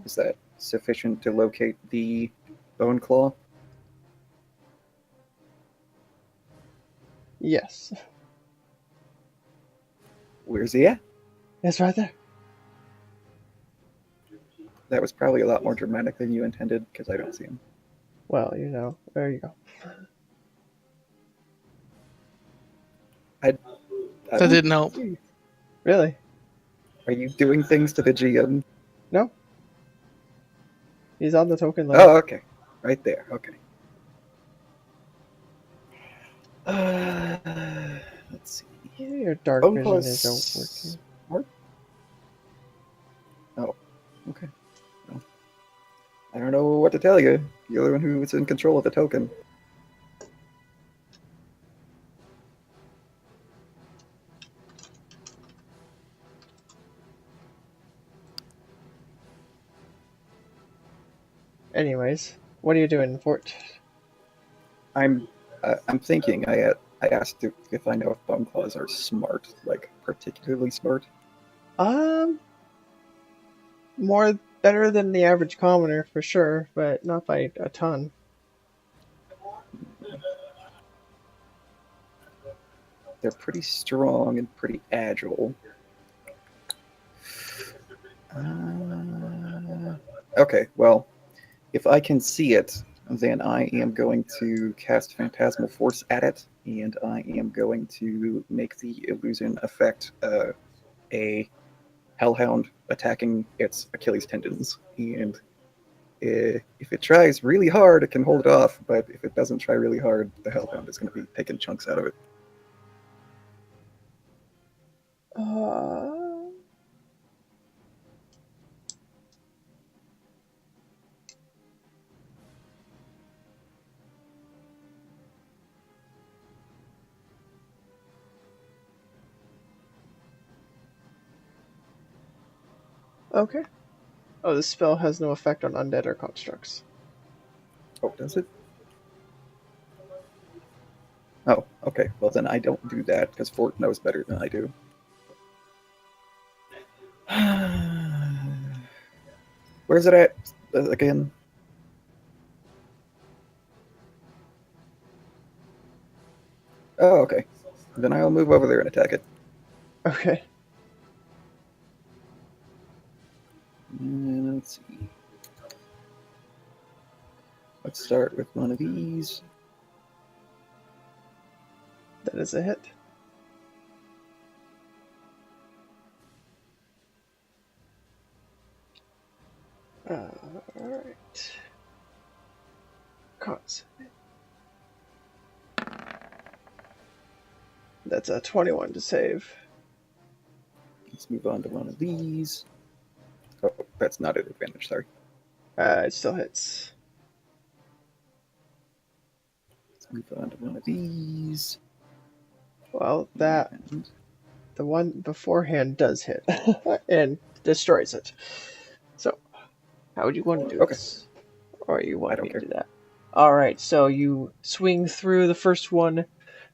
Is that sufficient to locate the bone claw? Yes. Where's he at? It's right there. That was probably a lot more dramatic than you intended, because I don't see him. Well, there you go. I That didn't help. Really? Are you doing things to the GM? No. He's on the token list. Oh, okay. Right there. Okay. Let's see. Your dark Bone vision claws isn't working. smart? Oh, okay. Well, I don't know what to tell you. You're the one who's in control of the token. Anyways, what are you doing, Fort? I'm thinking. I asked if I know if bone claws are smart, like particularly smart. More better than the average commoner for sure, but not by a ton. They're pretty strong and pretty agile. Okay, well, if I can see it, then I am going to cast Phantasmal Force at it, and I am going to make the illusion affect a hellhound attacking its Achilles tendons. And if it tries really hard, it can hold it off, but if it doesn't try really hard, the hellhound is going to be taking chunks out of it. Okay. Oh, this spell has no effect on undead or constructs. Oh, does it? Oh, okay. Well, then I don't do that because Fort knows better than I do. Where's it at again? Oh, okay. Then I'll move over there and attack it. Okay. And let's see. Let's start with one of these. That is a hit. Alright. Cons. That's a 21 to save. Let's move on to one of these. Oh, that's not an advantage, sorry. It still hits. Let's move on to one of these. Well, that the one beforehand does hit and destroys it. So, how would you want to do Okay. this? Or you I want don't me to care. do that? Alright, so you swing through the first one,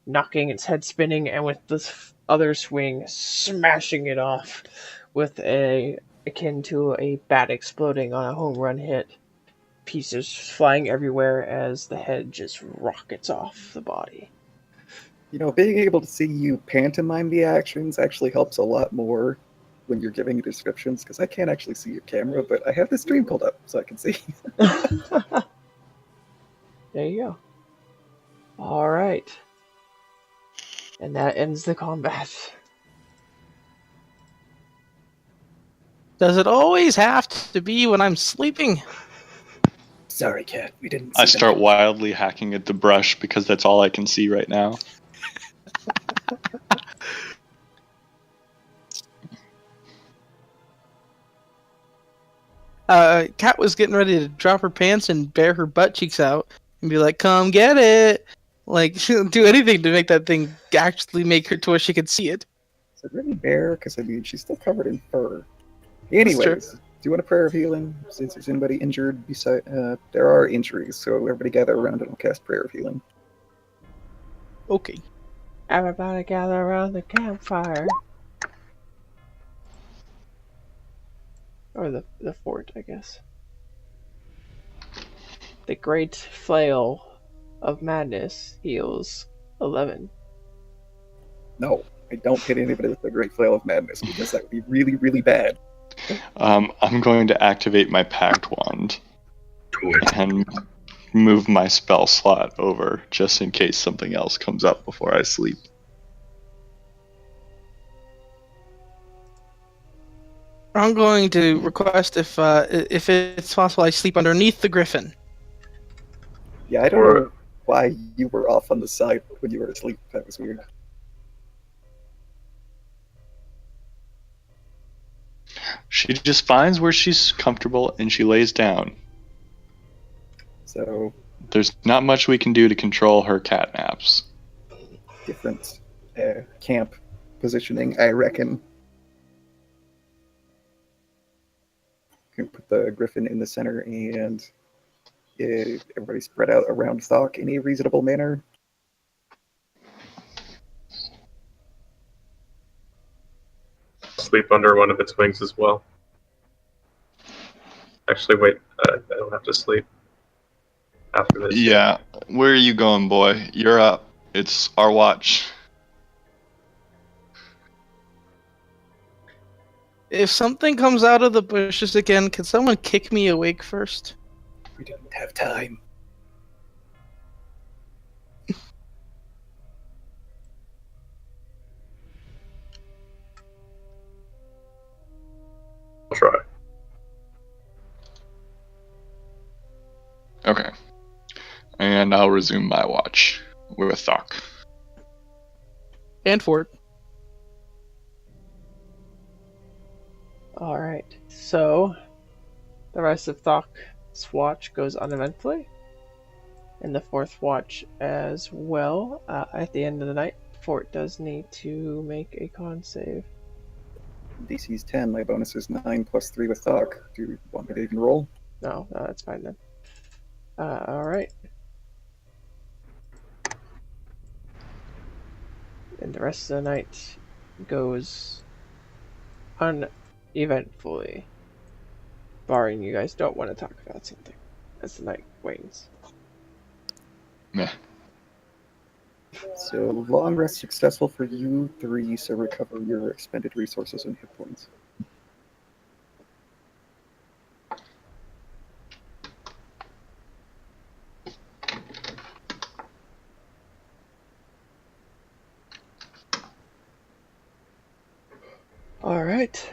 knocking its head spinning, and with the other swing, smashing it off with a akin to a bat exploding on a home run hit. Pieces flying everywhere as the head just rockets off the body. You know, being able to see you pantomime the actions actually helps a lot more when you're giving descriptions, because I can't actually see your camera, but I have the stream pulled up so I can see. There you go. Alright. And that ends the combat. Does it always have to be when I'm sleeping? Sorry, cat. We didn't see I start wildly hacking at the brush because that's all I can see right now. Kat was getting ready to drop her pants and bare her butt cheeks out and be like, "Come get it!" Like she'll do anything to make that thing actually make her to where she could see it. Is it really bare? Because I mean, she's still covered in fur. true. Anyways, do you want a prayer of healing? Since there's anybody injured, beside there are injuries, so everybody gather around and I'll cast prayer of healing. Okay. Everybody gather around the campfire. Or the fort, I guess. The great flail of madness heals 11. No, I don't hit anybody with the Great Flail of Madness because that would be really, really bad. I'm going to activate my Pact Wand and move my spell slot over just in case something else comes up before I sleep. I'm going to request if it's possible I sleep underneath the griffin. Yeah, I don't know. why you were off on the side when you were asleep. That was weird. She just finds where she's comfortable and she lays down. So, There's not much we can do to control her cat naps. different camp positioning, I reckon. You can put the griffin in the center and everybody spread out around Thok in a reasonable manner. Sleep under one of its wings as well. Actually, wait. I don't have to sleep after this. Yeah, where are you going, boy? You're up. It's our watch. If something comes out of the bushes again, can someone kick me awake first? We didn't have time. I'll try. Okay. And I'll resume my watch with Thok. And Fort. Alright, so the rest of Thok's watch goes uneventfully, and the fourth watch as well. At the end of the night, Fort does need to make a con save. DC's 10, my bonus is 9 plus 3 with Thok. Do you want me to even roll? No, that's fine then. Alright. And the rest of the night goes uneventfully. Barring you guys don't want to talk about something as the night wanes. Meh. So, long rest successful for you 3, so recover your expended resources and hit points. Alright.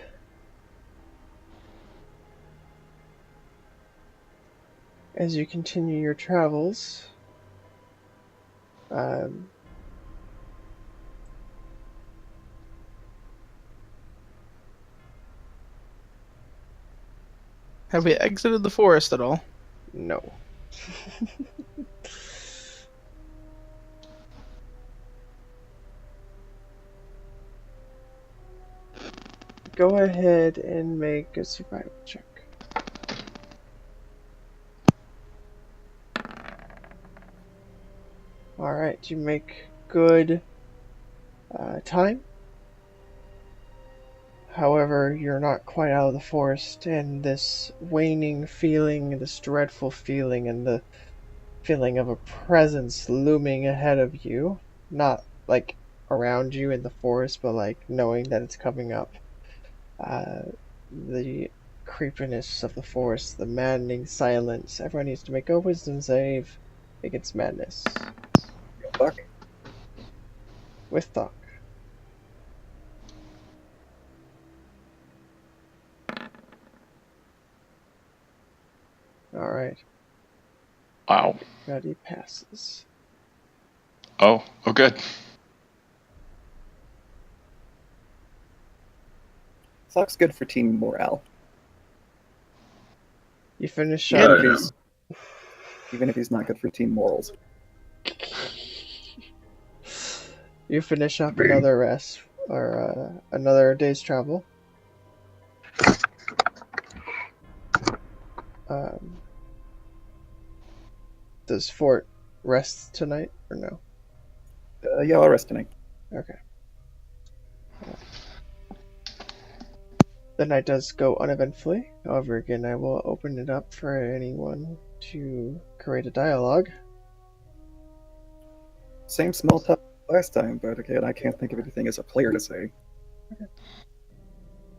As you continue your travels, Have we exited the forest at all? no. Go ahead and make a survival check. Alright, you make good time. However, you're not quite out of the forest, and this waning feeling, this dreadful feeling, and the feeling of a presence looming ahead of you, not like around you in the forest, but like knowing that it's coming up. The creepiness of the forest, the maddening silence. Everyone needs to make a wisdom save against madness. Thok? With Thok. Alright, Wow. Ready passes. Oh, good. Thok's good for team morale. You finish Yeah, up. Even if he's not good for team morals. You finish up another rest, or another day's travel. Does Fort rest tonight, or no? Yeah, I'll rest tonight. Okay. The night does go uneventfully. However, again, I will open it up for anyone to create a dialogue. Same small talk last time, but again, I can't think of anything as a player to say.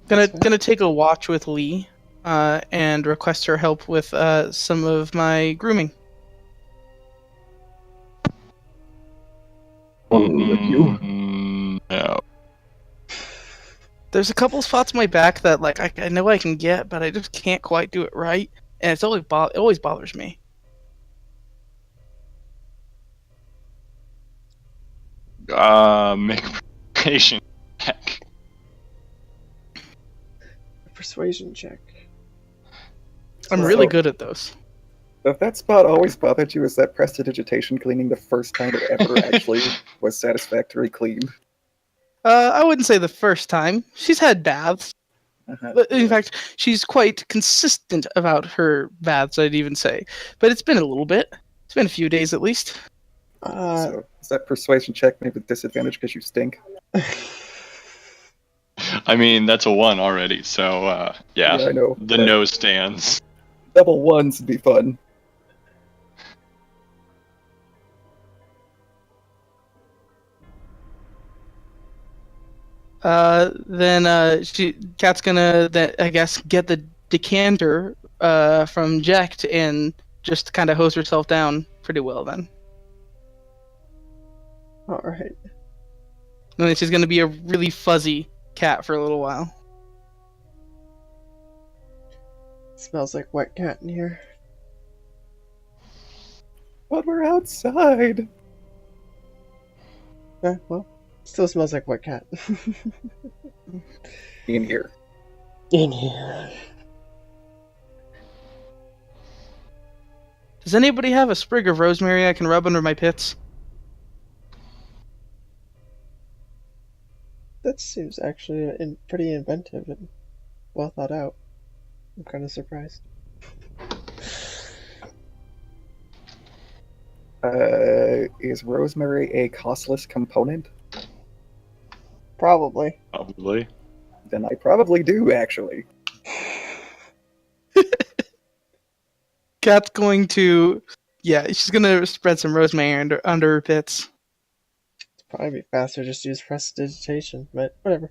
Gonna take a watch with Lee, and request her help with some of my grooming. No. There's a couple spots on my back that like I know I can get, but I just can't quite do it right, and it always bothers me. Make a persuasion check. Persuasion check. I'm So- really good at those. So if that spot always bothered you, is that prestidigitation cleaning the first time it ever actually was satisfactorily cleaned? I wouldn't say the first time. She's had baths. Uh-huh. But in fact, she's quite consistent about her baths, I'd even say. But it's been a little bit. It's been a few days at least. So is that persuasion check maybe with disadvantage because you stink? I mean, that's a 1 already, so yeah, I know. the no stands. Double ones would be fun. Cat's gonna I guess get the decanter from Jekt and just kind of hose herself down pretty well then. All right. And then she's gonna be a really fuzzy cat for a little while. Smells like wet cat in here. But we're outside. Well, still smells like wet cat. In here. In here. Does anybody have a sprig of rosemary I can rub under my pits? That seems actually pretty inventive and well thought out. I'm kind of surprised. Is rosemary a costless component? Probably. Probably. Then I probably do, actually. Cat's going to, she's gonna spread some rosemary under her pits. It'd probably be faster just to use prestidigitation, but whatever.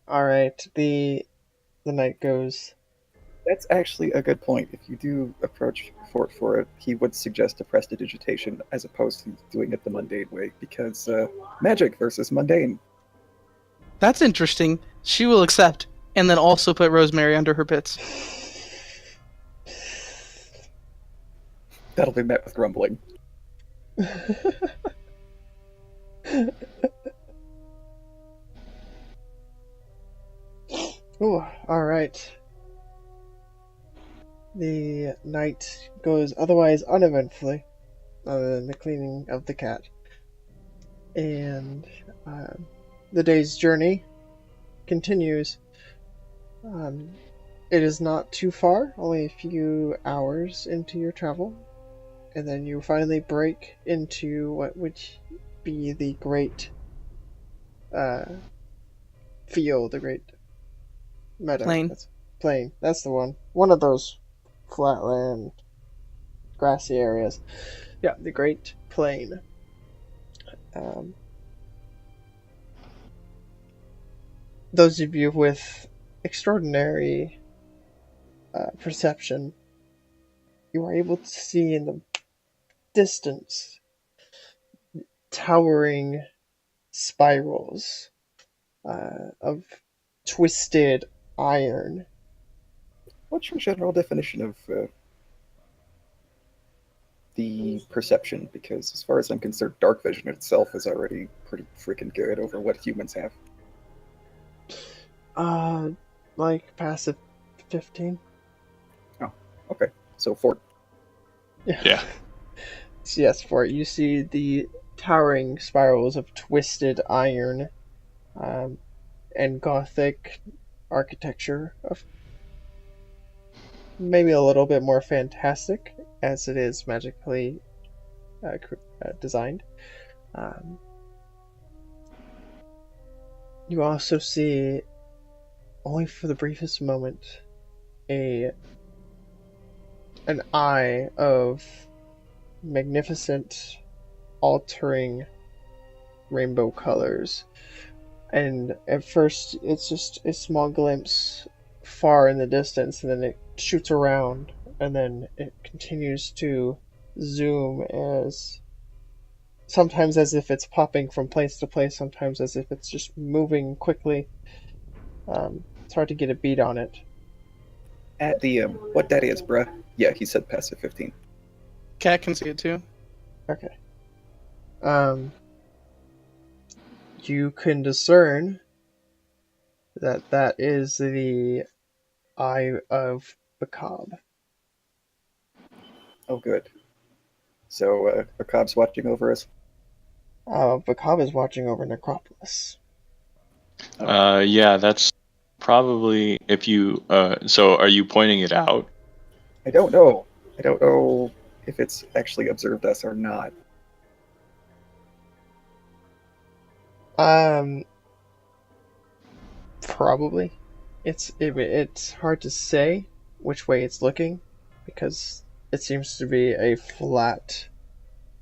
Alright, the night goes. That's actually a good point. If you do approach Fort for it, he would suggest a prestidigitation as opposed to doing it the mundane way, because magic versus mundane. That's interesting. She will accept, and then also put rosemary under her pits. That'll be met with grumbling. Ooh, alright. The night goes otherwise uneventfully, other than the cleaning of the cat. And the day's journey continues. It is not too far, only a few hours into your travel. And then you finally break into what would be the great field, the great meadow. Plain. That's the one. One of those flatland, grassy areas. Yeah, the Great Plain. Those of you with extraordinary perception, you are able to see in the distance towering spirals of twisted iron. What's your general definition of the perception? Because as far as I'm concerned, dark vision itself is already pretty freaking good over what humans have. Like passive 15. Oh, okay. So 4. Yeah. Yes, for it. You see the towering spirals of twisted iron and gothic architecture of maybe a little bit more fantastic as it is magically designed. You also see, only for the briefest moment, an eye of magnificent, altering rainbow colors. And at first, it's just a small glimpse far in the distance, and then it shoots around, and then it continues to zoom sometimes as if it's popping from place to place, sometimes as if it's just moving quickly. It's hard to get a beat on it. At the what that is, bruh. Yeah, he said passive 15. Cat can see it too. Okay. You can discern that that is the Eye of Bacab. Oh, good. So, Bacab's watching over us. Bacab is watching over Necropolis. Yeah, that's probably if you. So, are you pointing it out? I don't know. I don't know if it's actually observed us or not. Probably. It's hard to say which way it's looking because it seems to be a flat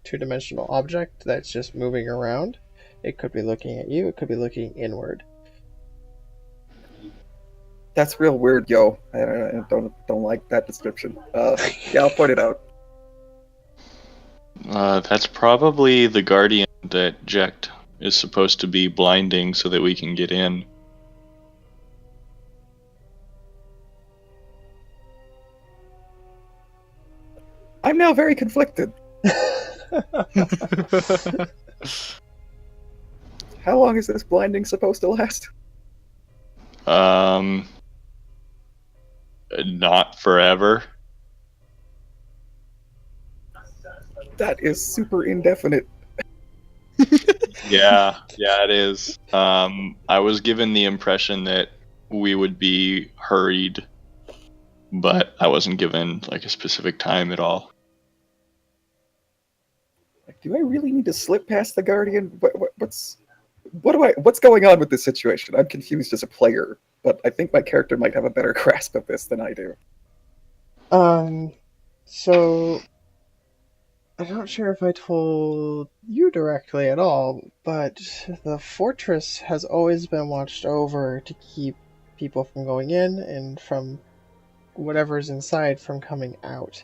two-dimensional object that's just moving around. It could be looking at you, it could be looking inward. That's real weird, yo. I don't like that description. Yeah, I'll point it out. That's probably the guardian that Jekt is supposed to be blinding so that we can get in. I'm now very conflicted. How long is this blinding supposed to last? Not forever. That is super indefinite. Yeah, it is. I was given the impression that we would be hurried, but I wasn't given like a specific time at all. Like, do I really need to slip past the Guardian? What's going on with this situation? I'm confused as a player, but I think my character might have a better grasp of this than I do. So I'm not sure if I told you directly at all, but the fortress has always been watched over to keep people from going in and from whatever's inside from coming out.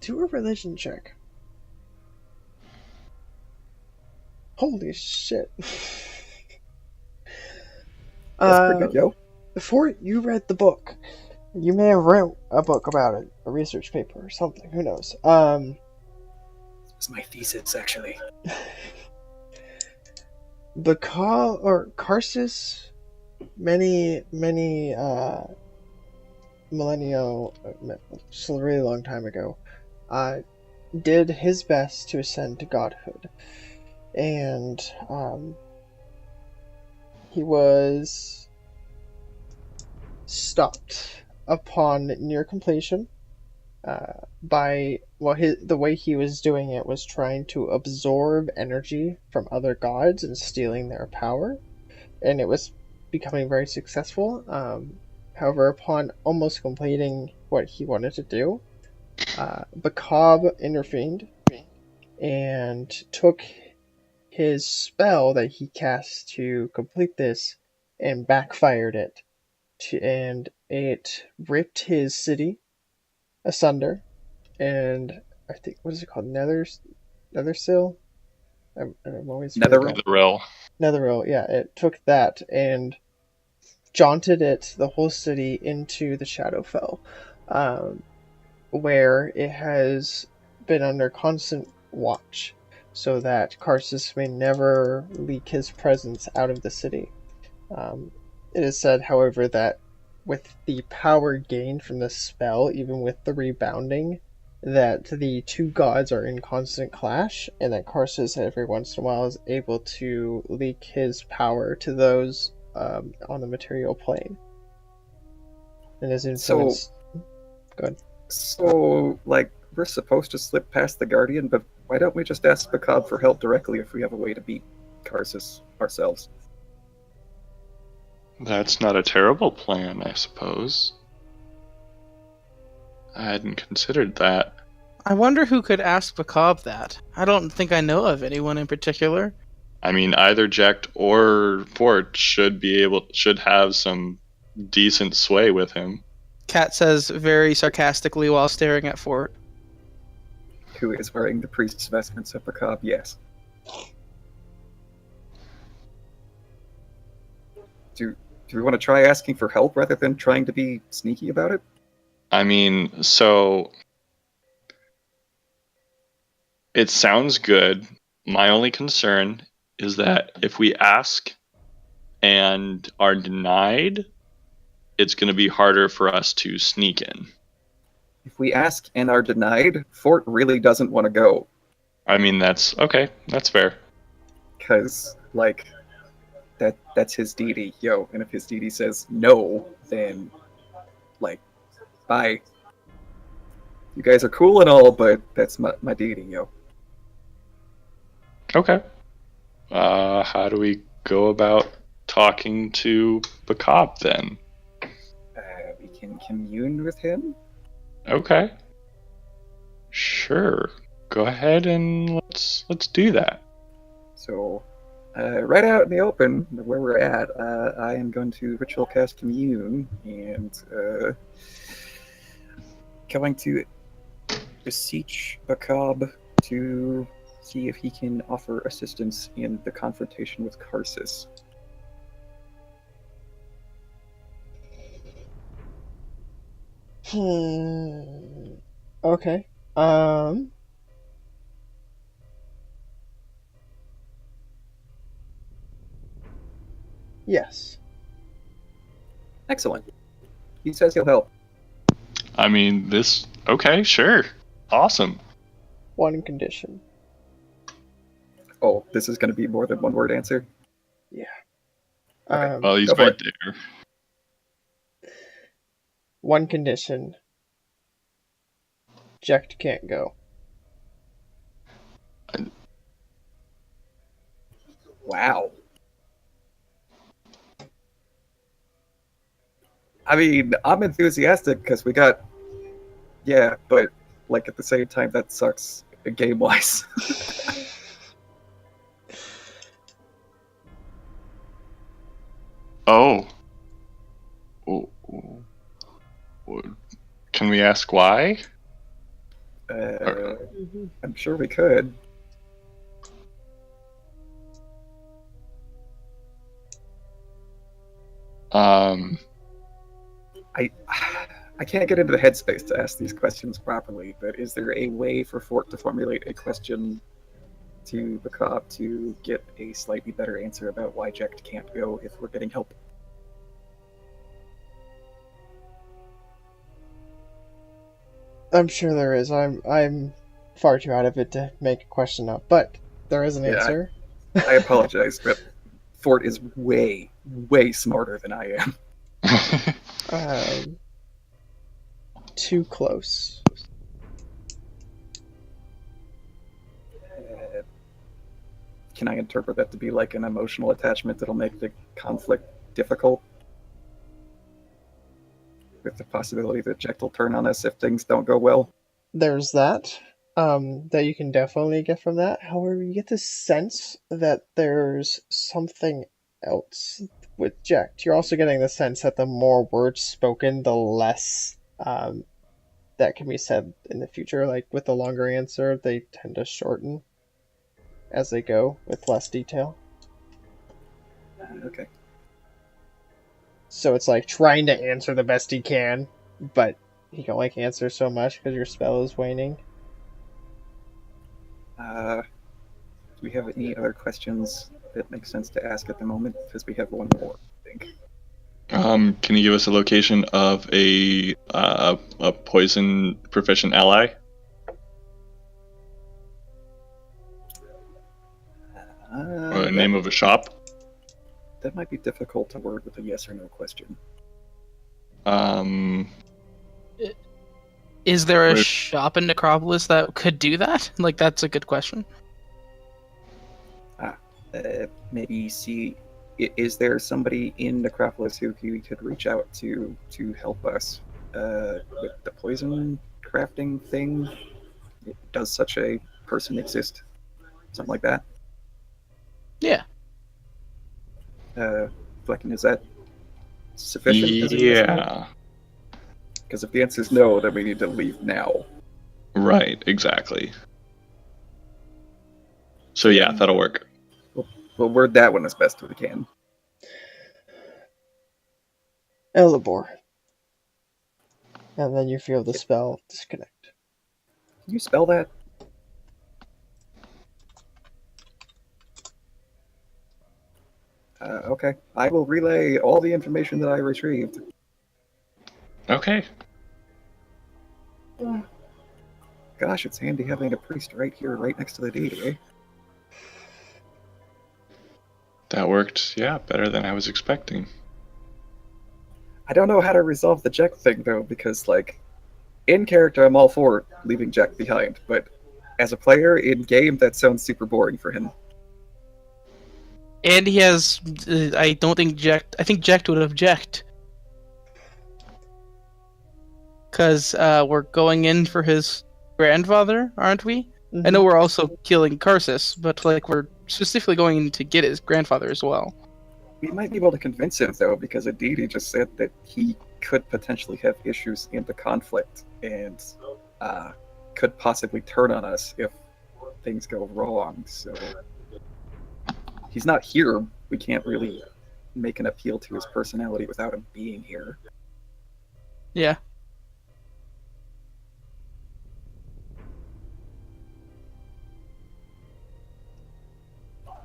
Do a religion check. Holy shit. That's pretty good, yo. Before you read the book, you may have read a book about it, a research paper or something, who knows. It's my thesis, actually. Karsus, many millennia, just a really long time ago, did his best to ascend to godhood. And he was stopped upon near completion by the way he was doing it was trying to absorb energy from other gods and stealing their power, and it was becoming very successful. However, upon almost completing what he wanted to do, Bacab intervened and took his spell that he cast to complete this and backfired it, and it ripped his city asunder, and I think, what is it called? Nethersill? I'm always Netheril. Netheril, yeah. It took that and jaunted the whole city into the Shadowfell, where it has been under constant watch, so that Karsus may never leak his presence out of the city. It is said, however, that with the power gained from the spell, even with the rebounding, that the two gods are in constant clash, and that Karsus every once in a while is able to leak his power to those on the material plane. And his influence... Good. So, like, we're supposed to slip past the Guardian, but why don't we just ask Bacab for help directly if we have a way to beat Karsus ourselves? That's not a terrible plan, I suppose. I hadn't considered that. I wonder who could ask Bacab that. I don't think I know of anyone in particular. I mean, either Jekt or Fort should have some decent sway with him. Cat says very sarcastically while staring at Fort. Who is wearing the priest's vestments of Bacab? Yes. Do Do we want to try asking for help rather than trying to be sneaky about it? I mean, so it sounds good. My only concern is that if we ask and are denied, it's going to be harder for us to sneak in. If we ask and are denied, Fort really doesn't want to go. I mean, that's okay. That's fair. Because, like, that's his deity, yo. And if his deity says no, then, like, bye. You guys are cool and all, but that's my deity, yo. Okay. How do we go about talking to Bacop then? We can commune with him. Okay. Sure. Go ahead and let's do that. So, right out in the open, where we're at, I am going to ritual cast commune and going to beseech Bacab to see if he can offer assistance in the confrontation with Karsus. Okay. Yes. Excellent. He says he'll help. I mean, this. Okay, sure. Awesome. One condition. Oh, this is going to be more than one word answer? Yeah. Okay. Well, he's go for right it. there. One condition. Jekt can't go. Wow. I mean, I'm enthusiastic because we got... Yeah, but, like, at the same time, that sucks game-wise. Oh. Oh. Can we ask why? I'm sure we could. I can't get into the headspace to ask these questions properly, but is there a way for Fort to formulate a question to the cop to get a slightly better answer about why Jekt can't go if we're getting help? I'm sure there is. I'm far too out of it to make a question up, but there is an answer. I apologize, but Fort is way, way smarter than I am. Too close. Can I interpret that to be like an emotional attachment that'll make the conflict difficult? With the possibility that Jekt will turn on us if things don't go well? There's that. That you can definitely get from that. However, you get the sense that there's something else with Jekt. You're also getting the sense that the more words spoken, the less that can be said in the future. Like with the longer answer, they tend to shorten as they go with less detail. Okay. So it's like trying to answer the best he can, but he can only answer so much because your spell is waning. Do we have any other questions that make sense to ask at the moment? Because we have one more, I think. Can you give us a location of a poison proficient ally? Or the name of a shop? That might be difficult to word with a yes or no question. Is there a shop in Necropolis that could do that? Like, that's a good question. Maybe see, is there somebody in Necropolis who we could reach out to help us with the poison crafting thing? Does such a person exist? Something like that? Yeah. Flecken, is that sufficient? Yeah. Because if the answer is no, then we need to leave now. Right, exactly. So yeah, that'll work. We'll word that one as best we can. Elibor. And then you feel the spell disconnect. Can you spell that? Okay. I will relay all the information that I retrieved. Okay. Gosh, it's handy having a priest right here, right next to the deity, eh? That worked, yeah, better than I was expecting. I don't know how to resolve the Jack thing, though, because, like, in character, I'm all for leaving Jack behind, but as a player, in game, that sounds super boring for him. And he has. I don't think Jack. I think Jack would object. Because we're going in for his grandfather, aren't we? I know we're also killing Karsus, but like we're specifically going to get his grandfather as well. We might be able to convince him, though, because Aditi just said that he could potentially have issues in the conflict and could possibly turn on us if things go wrong. So he's not here. We can't really make an appeal to his personality without him being here. Yeah.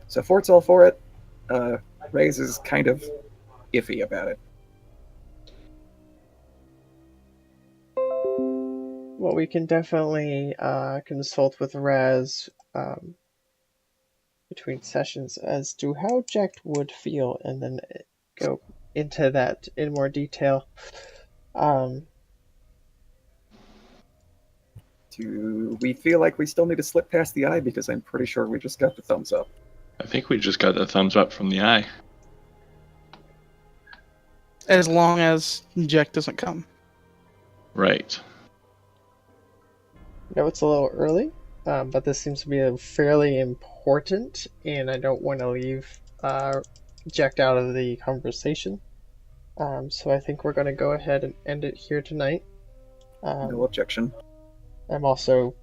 So Fort's all for it. Reyes is kind of iffy about it. Well, we can definitely consult with Raz between sessions as to how Jack would feel, and then go into that in more detail. Do we feel like we still need to slip past the eye? Because I'm pretty sure we just got the thumbs up. I think we just got the thumbs up from the eye. As long as Jack doesn't come. Right. I know it's a little early, but this seems to be fairly important, and I don't want to leave Jack out of the conversation. So I think we're going to go ahead and end it here tonight. No objection. I'm also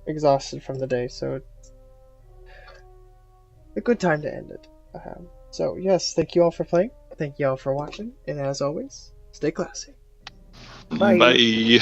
exhausted from the day, so it's a good time to end it. So yes, thank you all for playing. Thank you all for watching, and as always, stay classy. Bye. Bye.